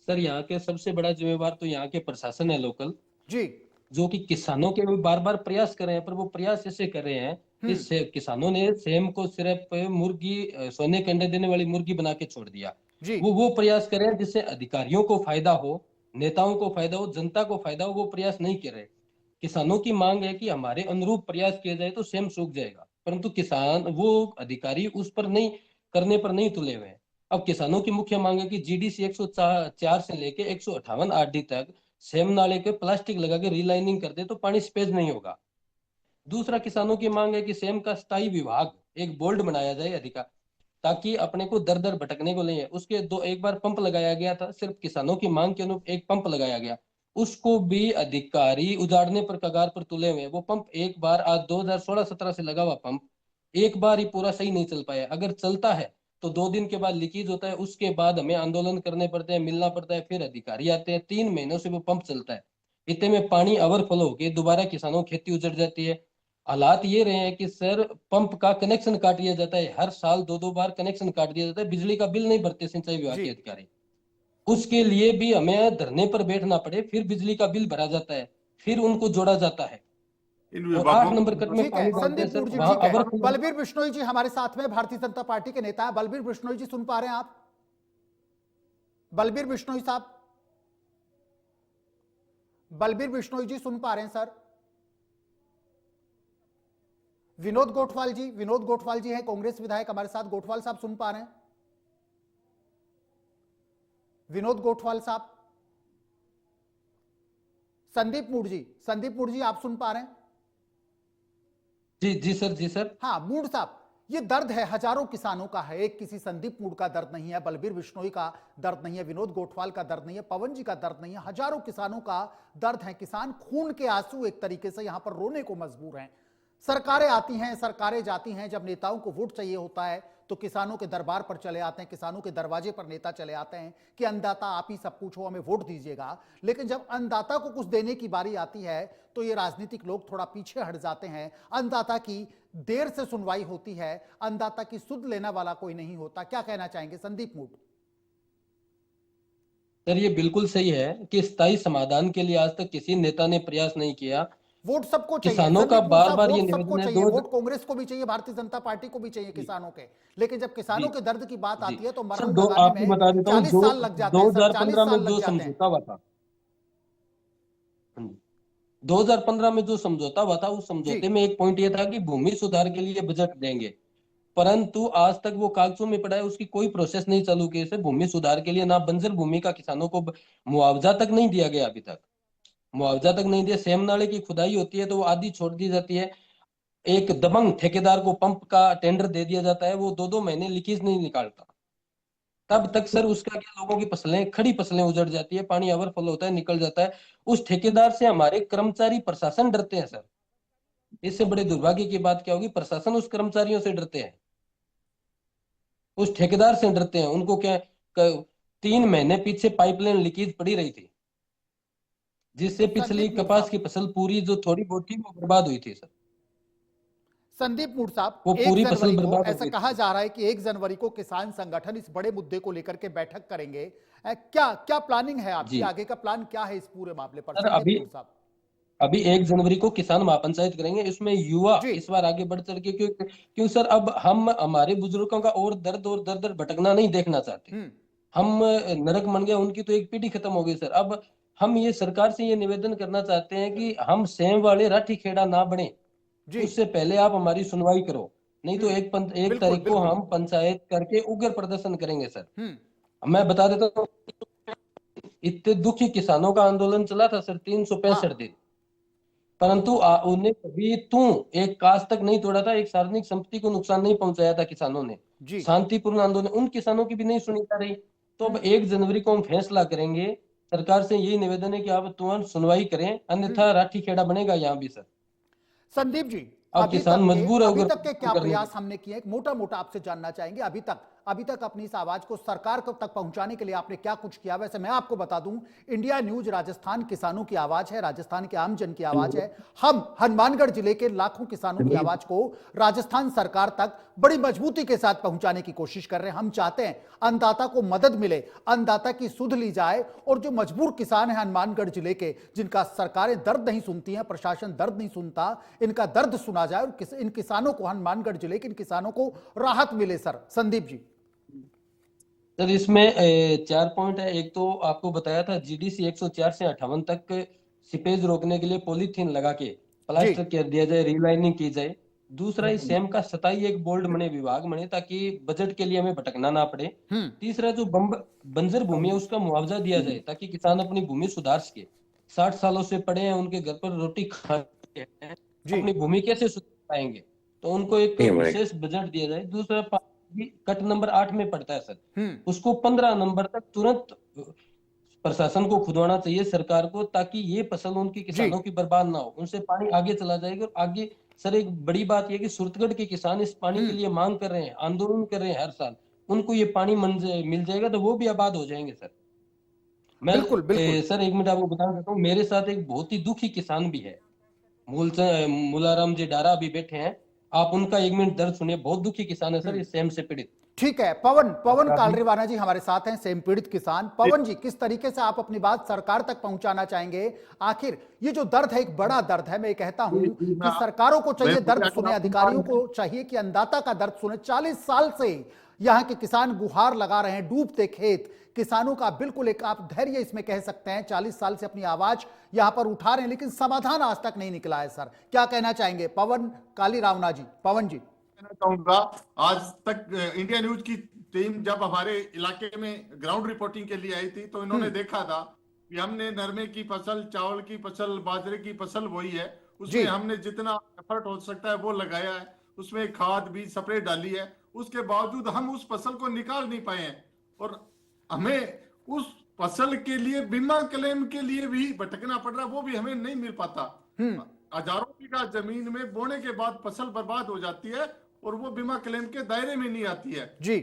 सर यहाँ के सबसे बड़ा जिम्मेवार तो यहाँ के प्रशासन है लोकल जी, जो कि किसानों के भी बार बार प्रयास कर रहे हैं, पर वो प्रयास ऐसे कर रहे हैं कि किसानों ने सेम को सिर्फ मुर्गी सोने के अंडे देने वाली मुर्गी बना के छोड़ दिया। जी, वो प्रयास कर रहे हैं जिससे अधिकारियों को फायदा हो, नेताओं को फायदा हो, जनता को फायदा हो, वो प्रयास नहीं कर रहे। किसानों की मांग है कि हमारे अनुरूप प्रयास किया जाए तो सेम सूख जाएगा, परंतु किसान वो अधिकारी उस पर नहीं करने पर नहीं तुले हुए हैं। अब किसानों की मुख्य मांग है कि जीडीसी 104 से लेके 158 आरडी तक सेम नाले के प्लास्टिक लगा के रीलाइनिंग कर दे तो पानी स्पेज नहीं होगा। दूसरा किसानों की मांग है कि सेम का स्थायी विभाग एक बोर्ड बनाया जाए अधिकार, ताकि अपने को दर दर भटकने को नहीं है। उसके दो एक बार पंप लगाया गया था, सिर्फ किसानों की मांग के अनुरूप एक पंप लगाया गया, उसको भी अधिकारी उजाड़ने पर कगार पर तुले हुए। वो पंप एक बार आज 2016-17 से लगा हुआ पंप एक बार ही पूरा सही नहीं चल पाया। अगर चलता है तो 2 दिन के बाद लीकेज होता है, उसके बाद हमें आंदोलन करने पड़ते हैं, मिलना पड़ता है, फिर अधिकारी आते हैं। 3 महीनों से वो पंप चलता है, इतने में पानी ओवरफ्लो होकर दोबारा किसानों की खेती उजड़ जाती है। हालात ये रहे हैं कि सर पंप का कनेक्शन काट दिया जाता है, हर साल 2-2 बार कनेक्शन काट दिया जाता है, बिजली का बिल नहीं भरते सिंचाई विभाग के अधिकारी। उसके लिए भी हमें धरने पर बैठना पड़े, फिर बिजली का बिल भरा जाता है, फिर उनको जोड़ा जाता है। और 8 नंबर कट में ठीक है पानी डालते हैं संदीप सर, मूड जी, वहां ठीक है। ओवरफ्लो। बलबीर बिश्नोई जी हमारे साथ में, भारतीय जनता पार्टी के नेता है। बलबीर बिश्नोई जी सुन पा रहे हैं आप? बलबीर बिश्नोई साहब, बलबीर बिश्नोई जी सुन पा रहे हैं सर? विनोद गोठवाल जी, विनोद गोठवाल जी हैं कांग्रेस विधायक हमारे साथ। गोठवाल साहब सुन पा रहे हैं? विनोद गोठवाल साहब, संदीप मूड जी आप सुन पा रहे हैं? जी जी सर, जी सर। हाँ मूड साहब, ये दर्द है, हजारों किसानों का है, एक किसी संदीप मूड का दर्द नहीं है, बलबीर बिश्नोई का दर्द नहीं है, विनोद गोठवाल का दर्द नहीं है, पवन जी का दर्द नहीं है, हजारों किसानों का दर्द है। किसान खून के आंसू एक तरीके से यहां पर रोने को मजबूर हैं। सरकारें आती हैं, सरकारें जाती हैं, जब नेताओं को वोट चाहिए होता है तो किसानों के दरबार पर चले आते हैं, किसानों के दरवाजे पर नेता चले आते हैं कि अन्नदाता आप ही सब कुछ हो, हमें वोट दीजिएगा। लेकिन जब अन्नदाता को कुछ देने की बारी आती है तो ये राजनीतिक लोग थोड़ा पीछे हट जाते हैं। अन्नदाता की देर से सुनवाई होती है, अन्नदाता की सुध लेने वाला कोई नहीं होता। क्या कहना चाहेंगे संदीप मूड? सर ये बिल्कुल सही है कि स्थायी समाधान के लिए आज तक किसी नेता ने प्रयास नहीं किया। वोट सबको चाहिए, किसानों का संदीप मूड बार साहब, बार ये वोट सबको निवेदन है, चाहिए, वोट कांग्रेस को भी चाहिए, भारतीय जनता पार्टी को भी चाहिए किसानों के। लेकिन जब किसानों के दर्द की बात आती है तो सर मरहम आपको लगाने बता में देता हूँ 40 साल लग जाते हैं सर, 40 2015 साल में लग जो जाते हैं। समझौता हुआ था, 2015 में जो समझौता हुआ था, उस समझौते में एक पॉइंट ये था कि भूमि सुधार के लिए बजट देंगे, परंतु आज तक वो कागजों में पड़ा है, उसकी कोई प्रोसेस नहीं चालू की है। भूमि सुधार के लिए ना बंजर भूमि का किसानों को मुआवजा तक नहीं दिया गया, अभी तक मुआवजा तक नहीं दिया। सेम नाले की खुदाई होती है तो वो आधी छोड़ दी जाती है, एक दबंग ठेकेदार को पंप का टेंडर दे दिया जाता है, वो 2-2 महीने लीकेज नहीं निकालता। तब तक सर उसका क्या, लोगों की फसलें, खड़ी फसलें उजड़ जाती है, पानी ओवरफ्लो होता है, निकल जाता है। उस ठेकेदार से हमारे कर्मचारी प्रशासन डरते हैं सर। इससे बड़े दुर्भाग्य की बात क्या होगी, प्रशासन उस कर्मचारियों से डरते हैं, उस ठेकेदार से डरते हैं। उनको क्या 3 महीने पीछे पाइपलाइन लीकेज पड़ी रही थी, जिससे पिछली कपास की फसल पूरी जो थोड़ी बहुत थी वो बर्बाद हुई थी सर। संदीप मूड साहब, वो 1 पूरी फसल जनवरी को बर्बाद हो ऐसा गई कहा जा रहा है कि 1 जनवरी को किसान संगठन इस बड़े मुद्दे को लेकर के बैठक करेंगे। क्या क्या प्लानिंग है आपकी, जी आगे का प्लान क्या है इस पूरे मामले पर? सर, संदीप मूड साहब, अभी 1 जनवरी को किसान महापंचायत करेंगे, इसमें युवा जी इस बार आगे बढ़ चढ़ के, क्यों सर, अब हम हमारे बुजुर्गों का और दर दर भटकना नहीं देखना चाहते। हम नरक मन गया, उनकी तो एक पीढ़ी खत्म हो गई सर। अब हम ये सरकार से ये निवेदन करना चाहते हैं कि हम सेम वाले राठी खेड़ा ना बने, उससे पहले आप हमारी सुनवाई करो, नहीं तो एक तारीख को हम पंचायत करके उग्र प्रदर्शन करेंगे सर। मैं बता देता हूँ, इतने दुखी किसानों का आंदोलन चला था सर 365 दिन, परंतु उन्हें कभी एक काज तक नहीं तोड़ा था, एक सार्वजनिक संपत्ति को नुकसान नहीं पहुंचाया था किसानों ने। शांतिपूर्ण आंदोलन, उन किसानों की भी नहीं सुनी जा रही। तो अब 1 जनवरी को हम फैसला करेंगे। सरकार से यही निवेदन है कि आप तुरंत सुनवाई करें, अन्यथा राठी खेड़ा बनेगा यहाँ भी सर। संदीप जी, अब किसान मजबूर है। अभी तक के क्या प्रयास हमने किए, मोटा मोटा आपसे जानना चाहेंगे। अभी तक अपनी इस आवाज को सरकार तक पहुंचाने के लिए आपने क्या कुछ किया? वैसे मैं आपको बता दूं, इंडिया न्यूज राजस्थान किसानों की आवाज है, राजस्थान के आम जन की आवाज है। हम हनुमानगढ़ जिले के लाखों किसानों की आवाज को राजस्थान सरकार तक बड़ी मजबूती के साथ पहुंचाने की कोशिश कर रहे हैं। हम चाहते हैं अन्नदाता को मदद मिले, अन्नदाता की सुध ली जाए, और जो मजबूर किसान है हनुमानगढ़ जिले के, जिनका सरकारें दर्द नहीं सुनती हैं, प्रशासन दर्द नहीं सुनता, इनका दर्द सुना जाए और इन किसानों को, हनुमानगढ़ जिले के इन किसानों को राहत मिले। सर संदीप जी। सर इसमें 4 पॉइंट है। एक तो आपको बताया था जीडीसी 104 से 58 तक सीपेज रोकने के लिए पॉलीथीन लगा के प्लास्टर कर दिया जाए, रीलाइनिंग की जाए। दूसरा, इस सेम का 27 एक बोर्ड बने, विभाग बने, ताकि बजट के लिए हमें भटकना ना पड़े। तीसरा, जो बंजर भूमि है उसका मुआवजा दिया जाए, ताकि किसान अपनी भूमि सुधार सके। 60 सालों से पड़े हैं, उनके घर पर रोटी खाते हैं, अपनी भूमि कैसे सुधार पाएंगे? तो उनको एक विशेष बजट दिया जाए। दूसरा, कट नंबर 8 में पड़ता है सर, उसको 15 नंबर तक तुरंत प्रशासन को खुदवाना चाहिए सरकार को, ताकि ये फसल उनकी किसानों की बर्बाद ना हो, उनसे पानी आगे चला जाएगा। और आगे सर एक बड़ी बात यह कि सूरतगढ़ के किसान इस पानी के लिए मांग कर रहे हैं, आंदोलन कर रहे हैं हर साल। उनको ये पानी मिल जाएगा तो वो भी आबाद हो जाएंगे सर। मैं बिल्कुल। सर 1 मिनट आपको बताना चाहता हूँ, मेरे साथ एक बहुत ही दुखी किसान भी है, मूलाराम जी डारा भी बैठे हैं, आप उनका 1 मिनट दर्द सुनिए। बहुत दुखी किसान है सर, इस सेम से पीड़ित। ठीक है, पवन कालरेवाना जी हमारे साथ हैं, सेम पीड़ित किसान। पवन जी, किस तरीके से आप अपनी बात सरकार तक पहुंचाना चाहेंगे? आखिर ये जो दर्द है एक बड़ा दर्द है। मैं कहता हूं कि सरकारों को चाहिए दर्द सुने, अधिकारियों को चाहिए कि अन्नदाता का दर्द सुने। 40 साल से यहाँ के किसान गुहार लगा रहे हैं, डूबते खेत किसानों का बिल्कुल एक आप धैर्य इसमें कह सकते हैं। 40 साल से अपनी आवाज यहां पर उठा रहे हैं, लेकिन समाधान आज तक नहीं निकला है। सर क्या कहना चाहेंगे पवन कालीरावना जी? पवन जी, कहना चाहूंगा, आज तक इंडिया न्यूज की टीम जब हमारे इलाके में ग्राउंड रिपोर्टिंग के लिए आई थी, तो इन्होंने देखा था कि हमने नरमे की फसल, चावल की फसल, बाजरे की फसल बोई है, उसमें हमने जितना एफर्ट हो सकता है वो लगाया है, उसमें खाद बीज स्प्रे डाली है। उसके बावजूद हम उस फसल को निकाल नहीं पाए हैं, और हमें उस फसल के लिए बीमा क्लेम के लिए भी भटकना पड़ रहा है, वो भी हमें नहीं मिल पाता। हजारों बीघा जमीन में बोने के बाद फसल बर्बाद हो जाती है और वो बीमा क्लेम के दायरे में नहीं आती है। जी,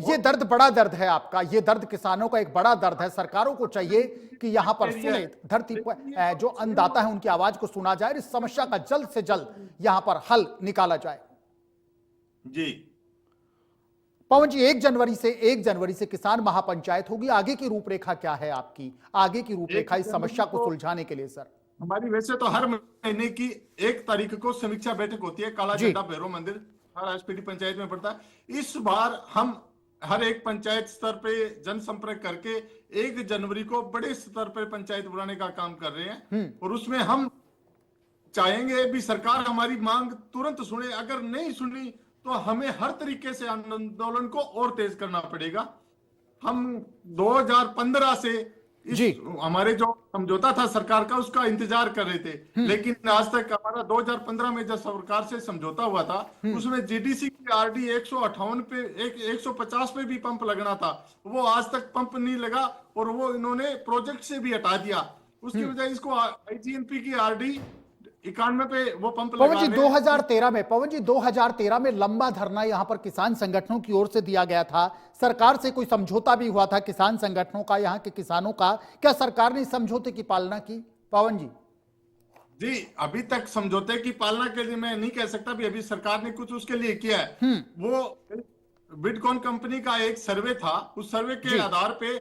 ये दर्द बड़ा दर्द है आपका, ये दर्द किसानों का एक बड़ा दर्द है। सरकारों को चाहिए कि यहाँ पर सुने, धरती पर जो अन्नदाता है उनकी आवाज को सुना जाए, इस समस्या का जल्द से जल्द यहाँ पर हल निकाला जाए। जी पवन जी, 1 जनवरी से किसान महापंचायत होगी, आगे की रूपरेखा क्या है आपकी? आगे की रूपरेखा इस समस्या को सुलझाने के लिए सर? हमारी वैसे तो हर महीने की 1 तारीख को समीक्षा बैठक होती है, काला झंडा भैरव मंदिर हर एसपीडी पंचायत में पड़ता है। इस बार हम हर एक पंचायत स्तर पे जनसंपर्क करके 1 जनवरी को बड़े स्तर पर पंचायत बुलाने का काम कर रहे हैं, और उसमें हम चाहेंगे भी सरकार हमारी मांग तुरंत सुने। अगर नहीं सुनी तो हमें हर तरीके से आंदोलन को और तेज करना पड़ेगा। हम 2015 से हमारे जो समझौता था सरकार का, उसका इंतजार कर रहे थे, लेकिन आज तक हमारा 2015 में जब सरकार से समझौता हुआ था, उसमें जीडीसी की आरडी 158 पे 150 पे भी पंप लगना था, वो आज तक पंप नहीं लगा, और वो इन्होंने प्रोजेक्ट से भी हटा दिया। उसकी वजह इसको आईजीएनपी की आरडी 91 पे वो पंप लगा। पवन जी 2013 में लंबा धरना यहां पर किसान संगठनों की ओर से दिया गया था, सरकार से कोई समझौता भी हुआ था किसान संगठनों का, यहां के किसानों का, क्या सरकार ने समझौते की पालना की? पवन जी जी, अभी तक समझौते की पालना के लिए मैं नहीं कह सकता भी अभी सरकार ने कुछ उसके लिए किया है। वो बिडकॉन कंपनी का एक सर्वे था, उस सर्वे के आधार पे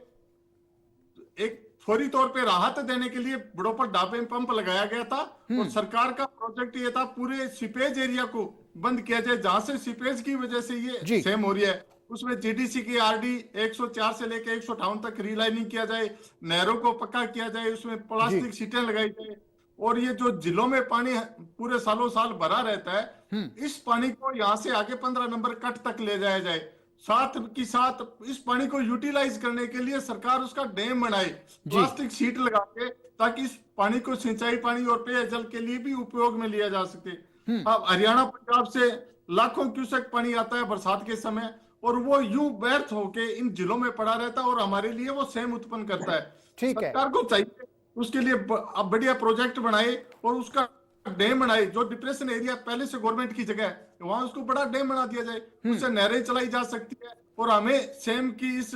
एक फौरी तौर पे राहत देने के लिए बड़ोपर ढाबे में पंप लगाया गया था, और सरकार का प्रोजेक्ट ये था पूरे सीपेज एरिया को बंद किया जाए, जहां से सीपेज की वजह से ये सेम हो रही है। उसमें जीडीसी की आरडी 104 से लेकर 158 तक रीलाइनिंग किया जाए, नहरों को पक्का किया जाए, उसमें प्लास्टिक सीटें लगाई जाए, और ये जो जिलों में पानी पूरे सालों साल भरा रहता है, इस पानी को यहाँ से आगे 15 नंबर कट तक ले जाया जाए। साथ की साथ इस पानी को यूटिलाइज करने के लिए सरकार उसका डैम बनाए, प्लास्टिक सीट लगा के, ताकि इस पानी को सिंचाई पानी और पेयजल के लिए भी उपयोग में लिया जा सके। अब हरियाणा पंजाब से लाखों क्यूसेक पानी आता है बरसात के समय, और वो यूं व्यर्थ होके इन जिलों में पड़ा रहता है और हमारे लिए वो सेम उत्पन्न करता है। ठीक है, सरकार को चाहिए उसके लिए अब बढ़िया प्रोजेक्ट बनाए और उसका डैम बनाए। जो डिप्रेशन एरिया पहले से गवर्नमेंट की जगह है, वहां उसको बड़ा डैम बना दिया जाए, उससे नहरें चलाई जा सकती है और हमें सेम की इस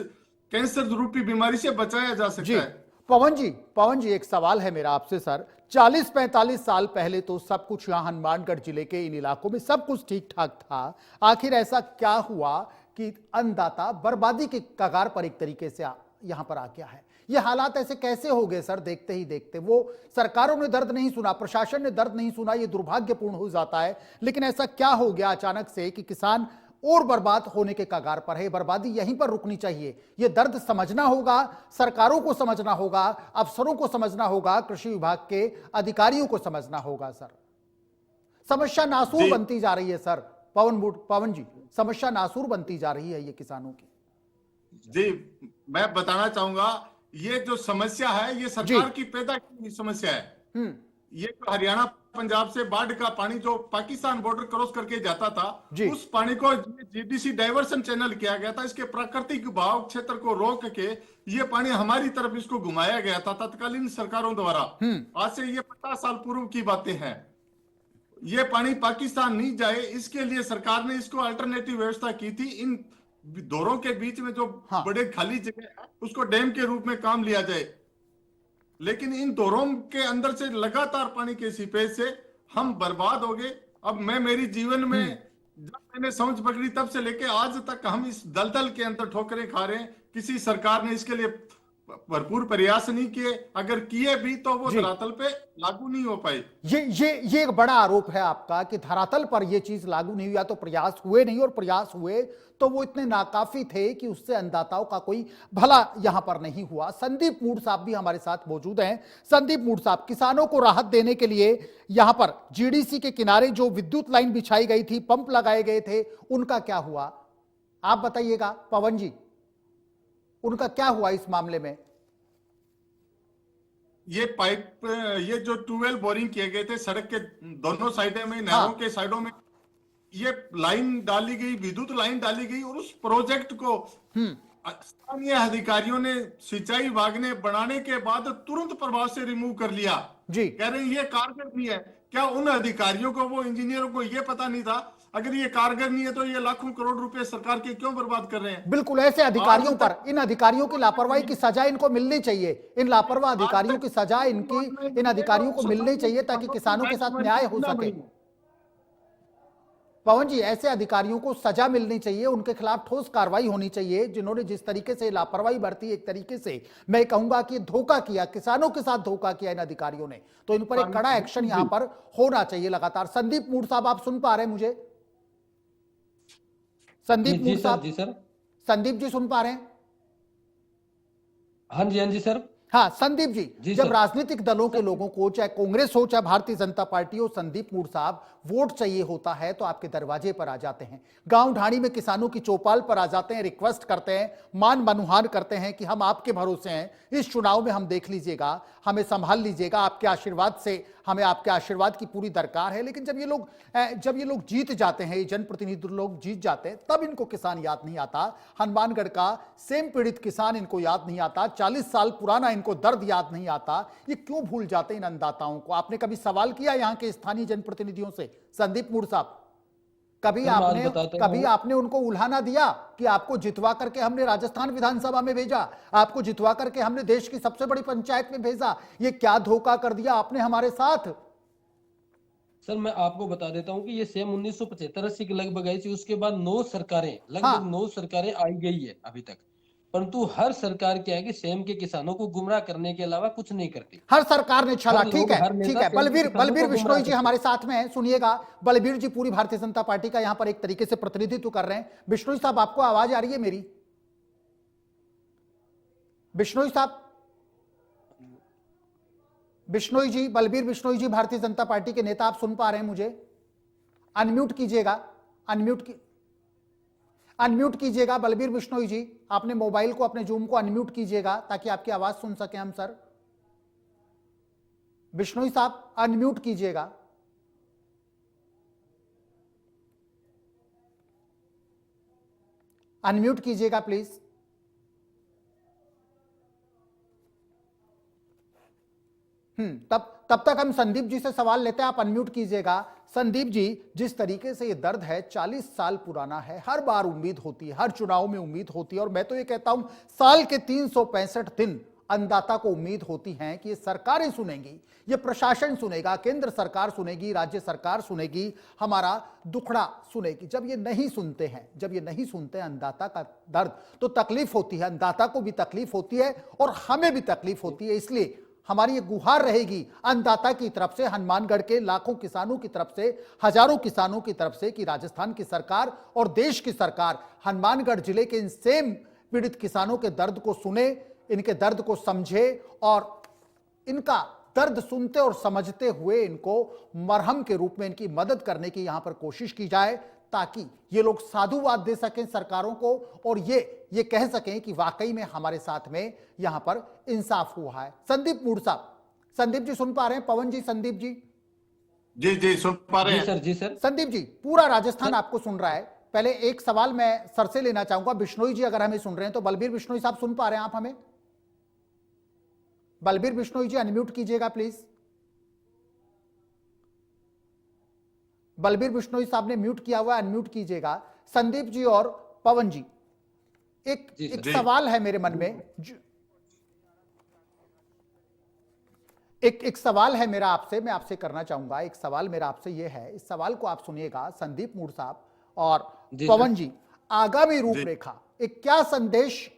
कैंसर रूपी बीमारी से बचाया जा सकता है। पवन जी एक सवाल है मेरा आपसे सर। 40-45 साल पहले तो सब कुछ यहाँ हनुमानगढ़ जिले के इन इलाकों में सब कुछ ठीक ठाक था, आखिर ऐसा क्या हुआ कि अन्नदाता बर्बादी के कगार पर एक तरीके से यहां पर आ गया है? ये हालात ऐसे कैसे हो गए सर? देखते ही देखते वो सरकारों ने दर्द नहीं सुना, प्रशासन ने दर्द नहीं सुना, ये दुर्भाग्यपूर्ण हो जाता है। लेकिन ऐसा क्या हो गया अचानक से कि किसान और बर्बाद होने के कगार पर है? बर्बादी यहीं पर रुकनी चाहिए। ये दर्द समझना होगा, सरकारों को समझना होगा, अफसरों को समझना होगा, कृषि विभाग के अधिकारियों को समझना होगा। सर समस्या नासूर बनती जा रही है सर। पवन जी, समस्या नासूर बनती जा रही है ये किसानों की। जी, मैं बताना चाहूंगा, ये जो समस्या है ये सरकार की पैदा की समस्या है। ये जो हरियाणा पंजाब से बाढ़ का पानी जो पाकिस्तान बॉर्डर क्रॉस करके जाता था, उस पानी को जीडीसी डाइवर्सन चैनल किया गया था। इसके प्राकृतिक बहाव क्षेत्र को रोक के ये पानी हमारी तरफ इसको घुमाया गया था तत्कालीन सरकारों द्वारा। आज से ये 50 साल पूर्व की बातें हैं। ये पानी पाकिस्तान नहीं जाए, इसके लिए सरकार ने इसको अल्टरनेटिव व्यवस्था की थी। इन दोरों के बीच में जो बड़े खाली जगह है उसको डैम के रूप में काम लिया जाए। लेकिन इन दोरों के अंदर से लगातार पानी के सीपेज से हम बर्बाद हो गए। अब मेरी जीवन में जब मैंने समझ पकड़ी तब से लेके आज तक हम इस दलदल के अंदर ठोकरें खा रहे हैं। किसी सरकार ने इसके लिए भरपूर प्रयास नहीं किए, अगर किए भी तो वो धरातल पे लागू नहीं हो पाए। ये एक बड़ा आरोप है आपका कि धरातल पर ये चीज लागू नहीं हुआ, तो प्रयास हुए नहीं, और प्रयास हुए तो वो इतने नाकाफी थे कि उससे अन्नदाताओं का कोई भला यहां पर नहीं हुआ। संदीप मूड साहब भी हमारे साथ मौजूद हैं। संदीप मूड साहब, किसानों को राहत देने के लिए यहां पर जीडीसी के किनारे जो विद्युत लाइन बिछाई गई थी, पंप लगाए गए थे, उनका क्या हुआ आप बताइएगा। पवन जी, उनका क्या हुआ इस मामले में? ये पाइप, ये जो ट्यूबवेल बोरिंग किए गए थे सड़क के दोनों साइडों में, नहरों के साइडों में ये लाइन डाली गई, विद्युत लाइन डाली गई, और उस प्रोजेक्ट को स्थानीय अधिकारियों ने, सिंचाई विभाग ने बनाने के बाद तुरंत प्रभाव से रिमूव कर लिया। कह रहे ये कारगर नहीं है। क्या उन अधिकारियों को, वो इंजीनियरों को ये पता नहीं था अगर ये कारगर नहीं है तो ये लाखों करोड़ रुपए सरकार के क्यों बर्बाद कर रहे हैं? बिल्कुल, ऐसे अधिकारियों पर, इन अधिकारियों की लापरवाही की सजा इनको मिलनी चाहिए। इन लापरवाह अधिकारियों की सजा इन अधिकारियों को मिलनी चाहिए ताकि किसानों के साथ न्याय हो सके। पवन जी, ऐसे अधिकारियों को सजा मिलनी चाहिए, उनके खिलाफ ठोस कार्रवाई होनी चाहिए जिन्होंने जिस तरीके से लापरवाही बरती। एक तरीके से मैं कहूंगा कि धोखा किया, किसानों के साथ धोखा किया इन अधिकारियों ने, तो इन पर एक कड़ा एक्शन यहां पर होना चाहिए लगातार। संदीप मूड साहब, आप सुन पा रहे हैं मुझे? संदीप मूड साहब, जी सर। संदीप जी सुन पा रहे हैं? हाँ जी सर। हाँ संदीप जी, जब राजनीतिक दलों के लोगों को, चाहे कांग्रेस हो चाहे भारतीय जनता पार्टी हो, संदीप मूड साहब, वोट चाहिए होता है तो आपके दरवाजे पर आ जाते हैं, गांव ढाणी में किसानों की चौपाल पर आ जाते हैं, रिक्वेस्ट करते हैं, मान मनुहार करते हैं कि हम आपके भरोसे हैं, इस चुनाव में हम देख लीजिएगा, हमें संभाल लीजिएगा, आपके आशीर्वाद से, हमें आपके आशीर्वाद की पूरी दरकार है। लेकिन जब ये लोग जीत जाते हैं, ये जनप्रतिनिधि लोग जीत जाते हैं, तब इनको किसान याद नहीं आता। हनुमानगढ़ का सेम पीड़ित किसान इनको याद नहीं आता, 40 साल पुराना इनको दर्द याद नहीं आता। ये क्यों भूल जाते इन अन्नदाताओं को? आपने कभी सवाल किया यहाँ के स्थानीय जनप्रतिनिधियों से? संदीप मूड साहब, कभी आपने उनको उल्हाना दिया कि आपको जितवा करके हमने राजस्थान विधानसभा में भेजा, आपको जितवा करके हमने देश की सबसे बड़ी पंचायत में भेजा? ये क्या धोखा कर दिया आपने हमारे साथ? सर मैं आपको बता देता हूं कि ये सेम 1975-80 के लगभग आई थी। उसके बाद 9 सरकारें, लगभग 9 सरकारें आई गई है अभी तक। परंतु हर सरकार क्या है कि सेम के किसानों को गुमराह करने के अलावा कुछ नहीं करती। हर सरकार ने छला। हर ठीक लोग, है, हर नेता ठीक है। सेम के बलबीर किसानों बलबीर को बिश्नोई गुमराह जी करते हमारे साथ में हैं, सुनिएगा। बलबीर जी पूरी भारतीय जनता पार्टी का यहां पर एक तरीके से प्रतिनिधित्व कर रहे हैं। बिश्नोई साहब, आपको आवाज आ रही है मेरी? बिश्नोई साहब, बिश्नोई जी, बलबीर बिश्नोई जी भारतीय जनता पार्टी के नेता, आप सुन पा रहे हैं मुझे? अनम्यूट कीजिएगा, अनम्यूट कीजिएगा बलबीर बिश्नोई जी। आपने मोबाइल को, अपने जूम को अनम्यूट कीजिएगा ताकि आपकी आवाज सुन सके हम सर। बिश्नोई साहब अनम्यूट कीजिएगा। अनम्यूट कीजिएगा प्लीज। तब तक हम संदीप जी से सवाल लेते हैं, आप अनम्यूट कीजिएगा। संदीप जी, जिस तरीके से ये दर्द है 40 साल पुराना है, हर बार उम्मीद होती है, हर चुनाव में उम्मीद होती है, और मैं तो ये कहता हूं साल के 365 दिन अन्नदाता को उम्मीद होती है कि ये सरकारें सुनेंगी, ये प्रशासन सुनेगा, केंद्र सरकार सुनेगी, राज्य सरकार सुनेगी, हमारा दुखड़ा सुनेगी। जब ये नहीं सुनते हैं, जब ये नहीं सुनते हैं अन्नदाता का दर्द, तो तकलीफ होती है, अन्नदाता को भी तकलीफ होती है और हमें भी तकलीफ होती है। इसलिए हमारी ये गुहार रहेगी अन्नदाता की तरफ से, हनुमानगढ़ के लाखों किसानों की तरफ से, हजारों किसानों की तरफ से, कि राजस्थान की सरकार और देश की सरकार हनुमानगढ़ जिले के इन सेम पीड़ित किसानों के दर्द को सुने, इनके दर्द को समझे और इनका दर्द सुनते और समझते हुए इनको मरहम के रूप में इनकी मदद करने की यहां पर कोशिश की जाए, ताकि ये लोग साधुवाद दे सकें सरकारों को और ये कह सकें कि वाकई में हमारे साथ में यहां पर इंसाफ हुआ है। संदीप मूड साहब, संदीप जी सुन पा रहे हैं? पवन जी, संदीप जी? जी जी सुन पा रहे हैं सर। जी सर। संदीप जी, पूरा राजस्थान आपको सुन रहा है। पहले एक सवाल मैं सर से लेना चाहूंगा। बिश्नोई जी अगर हमें सुन रहे हैं तो बलबीर बिश्नोई साहब सुन पा रहे हैं आप हमें? बलबीर बिश्नोई जी अनम्यूट कीजिएगा प्लीज। बलबीर बिश्नोई साहब ने म्यूट किया हुआ है, अनम्यूट कीजिएगा। संदीप जी और पवन जी, एक सवाल है मेरे मन में, एक सवाल है मेरा आपसे, मैं आपसे करना चाहूंगा। एक सवाल मेरा आपसे यह है, इस सवाल को आप सुनिएगा संदीप मूड साहब और पवन जी। आगामी रूपरेखा, एक क्या संदेश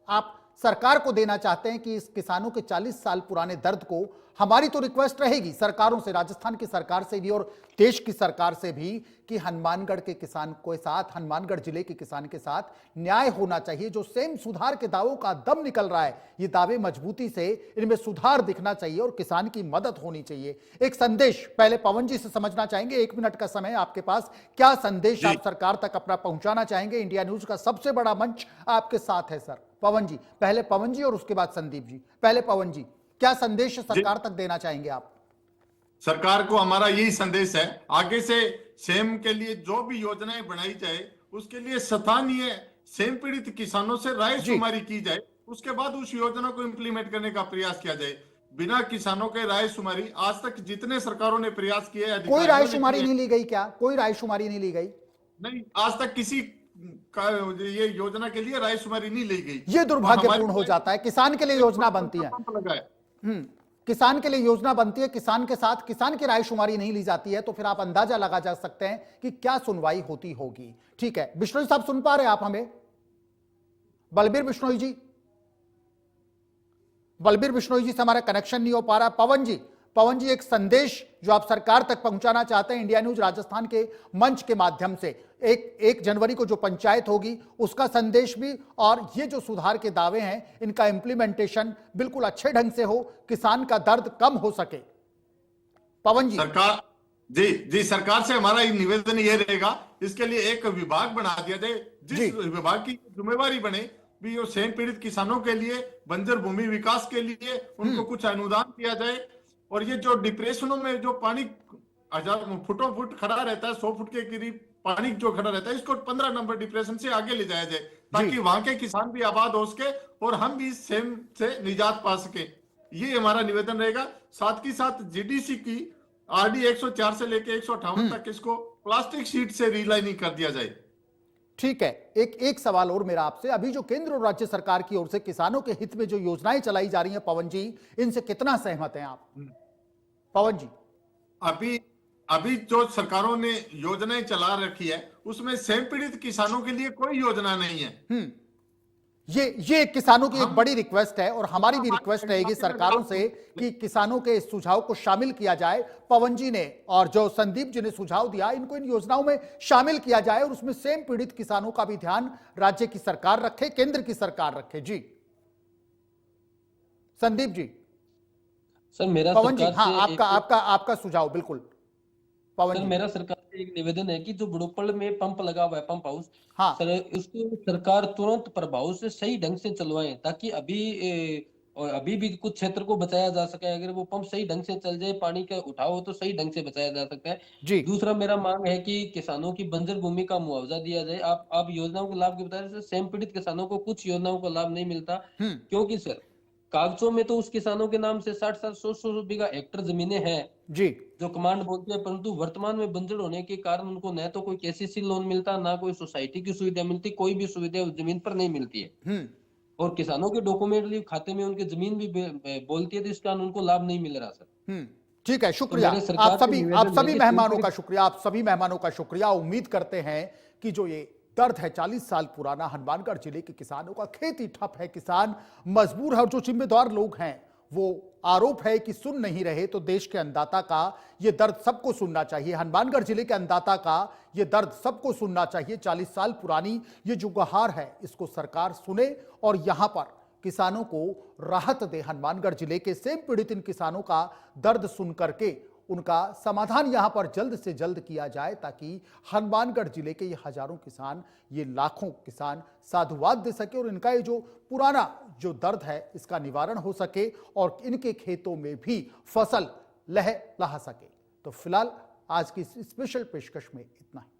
आप सरकार को देना चाहते हैं कि इस किसानों के 40 साल पुराने दर्द को, हमारी तो रिक्वेस्ट रहेगी सरकारों से, राजस्थान की सरकार से भी और देश की सरकार से भी, कि हनुमानगढ़ के किसान के साथ, हनुमानगढ़ जिले के किसान के साथ न्याय होना चाहिए। जो सेम सुधार के दावों का दम निकल रहा है, ये दावे मजबूती से, इनमें सुधार दिखना चाहिए और किसान की मदद होनी चाहिए। एक संदेश पहले पवन जी से समझना चाहेंगे, 1 मिनट का समय आपके पास, क्या संदेश आप सरकार तक अपना पहुंचाना चाहेंगे? इंडिया न्यूज का सबसे बड़ा मंच आपके साथ है सर। पवन जी, पहले पवन जी और उसके बाद संदीप जी। पहले पवन जी, क्या संदेश सरकार तक देना चाहेंगे आप? सरकार को हमारा यही संदेश है, आगे से सेम के लिए जो भी योजनाएं बनाई जाए, उसके लिए स्थानीय सेम पीड़ित किसानों से राय शुमारी की जाए, उसके बाद उस योजना को इंप्लीमेंट करने का प्रयास किया जाए। बिना किसानों के राय शुमारी आज तक जितने सरकारों ने प्रयास किए, कोई राय शुमारी नहीं ली गई क्या? कोई राय शुमारी नहीं ली गई? नहीं, आज तक किसी का ये योजना के लिए राय शुमारी नहीं ली गई। ये दुर्भाग्यपूर्ण हो जाता है। किसान के लिए योजना बनती है, किसान के लिए योजना बनती है, किसान के साथ किसान की राय शुमारी नहीं ली जाती है, तो फिर आप अंदाजा लगा जा सकते हैं कि क्या सुनवाई होती होगी। ठीक है, बिश्नोई साहब सुन पा रहे हैं आप हमें? बलबीर बिश्नोई जी, बलबीर बिश्नोई जी से हमारा कनेक्शन नहीं हो पा रहा। पवन जी, पवन जी, एक संदेश जो आप सरकार तक पहुंचाना चाहते हैं इंडिया न्यूज राजस्थान के मंच के माध्यम से, 1 जनवरी को जो पंचायत होगी उसका संदेश भी, और ये जो सुधार के दावे हैं इनका इंप्लीमेंटेशन बिल्कुल अच्छे ढंग से हो, किसान का दर्द कम हो सके। पवन जी। सरकार जी सरकार से हमारा निवेदन ये रहेगा, इसके लिए एक विभाग बना दिया जाए, जिस विभाग की जिम्मेवारी बने भी वो सेम पीड़ित किसानों के लिए, बंजर भूमि विकास के लिए उनको कुछ अनुदान दिया जाए। और ये जो डिप्रेशनों में जो पानी 1000 फुटों फुट खड़ा रहता है, 100 फुट के करीब पानी जो खड़ा रहता है, इसको 15 नंबर डिप्रेशन से आगे ले जाया जाए, ताकि वहां के किसान भी आबाद हो सके और हम भी सेम से निजात पा सके। ये हमारा निवेदन रहेगा। साथ ही साथ जीडीसी की आरडी 104 से लेके 158 तक इसको प्लास्टिक शीट से रीलाइनिंग कर दिया जाए। ठीक है, एक सवाल और मेरा आपसे, अभी जो केंद्र और राज्य सरकार की ओर से किसानों के हित में जो योजनाएं चलाई जा रही हैं, पवन जी, इनसे कितना सहमत हैं आप? पवन जी। अभी जो सरकारों ने योजनाएं चला रखी है, उसमें सेम पीड़ित किसानों के लिए कोई योजना नहीं है। ये किसानों की एक बड़ी रिक्वेस्ट है और हमारी भी रिक्वेस्ट रहेगी सरकारों से कि किसानों के इस सुझाव को शामिल किया जाए। पवन जी ने और जो संदीप जी ने सुझाव दिया, इनको इन योजनाओं में शामिल किया जाए और उसमें सेम पीड़ित किसानों का भी ध्यान राज्य की सरकार रखे, केंद्र की सरकार रखे। जी संदीप जी। सर मेरा पवन जी, सरकार हाँ, से आपका सुझाव बिल्कुल। पवन सर जी। मेरा सरकार से एक निवेदन है कि जो बुड़ोपल में पंप लगा हुआ है, पंप हाउस, हाँ। सर उसको सरकार तुरंत प्रभाव से सही ढंग से चलवाए, ताकि और अभी भी कुछ क्षेत्र को बचाया जा सके। अगर वो पंप सही ढंग से चल जाए, पानी का उठाव हो तो सही ढंग से बचाया जा सकता है। जी। दूसरा मेरा मांग है कि किसानों की बंजर भूमि का मुआवजा दिया जाए। आप योजनाओं के लाभ के बता रहे, सेम पीड़ित किसानों को कुछ योजनाओं का लाभ नहीं मिलता, क्योंकि सर कागजों में तो उस किसानों के नाम से 60-60, 100-100 बीघा हेक्टर जमीनें हैं जी, जो कमांड बोलती है, परंतु वर्तमान में बंजर होने के कारण उनको न तो कोई केसीसी लोन मिलता, ना कोई सोसाइटी की सुविधा मिलती, कोई भी सुविधा उस जमीन पर नहीं मिलती है। और किसानों के डॉक्यूमेंट खाते में उनकी जमीन भी बोलती है, तो इस कारण उनको लाभ नहीं मिल रहा सर। ठीक है, शुक्रिया। मेरे सरकार आप से सभी निवेदन है कि मेहमानों का शुक्रिया, आप सभी मेहमानों का शुक्रिया। उम्मीद करते हैं कि जो ये दर्द है 40 साल पुराना, हनुमानगढ़ जिले के किसानों का, खेती ठप है, किसान मजबूर है और जो जिम्मेदार लोग हैं वो आरोप है कि सुन नहीं रहे, तो देश के अन्नदाता का ये दर्द सबको सुनना चाहिए। हनुमानगढ़ जिले के अन्नदाता का ये दर्द सबको सुनना चाहिए। 40 साल पुरानी ये जो गुहार है, इसको सरकार सुने और यहां पर किसानों को राहत दे। हनुमानगढ़ जिले के सेम पीड़ित इन किसानों का दर्द सुन करके उनका समाधान यहां पर जल्द से जल्द किया जाए, ताकि हनुमानगढ़ जिले के ये हजारों किसान, ये लाखों किसान साधुवाद दे सके और इनका ये जो पुराना जो दर्द है इसका निवारण हो सके और इनके खेतों में भी फसल लहलहा सके। तो फिलहाल आज की स्पेशल पेशकश में इतना ही।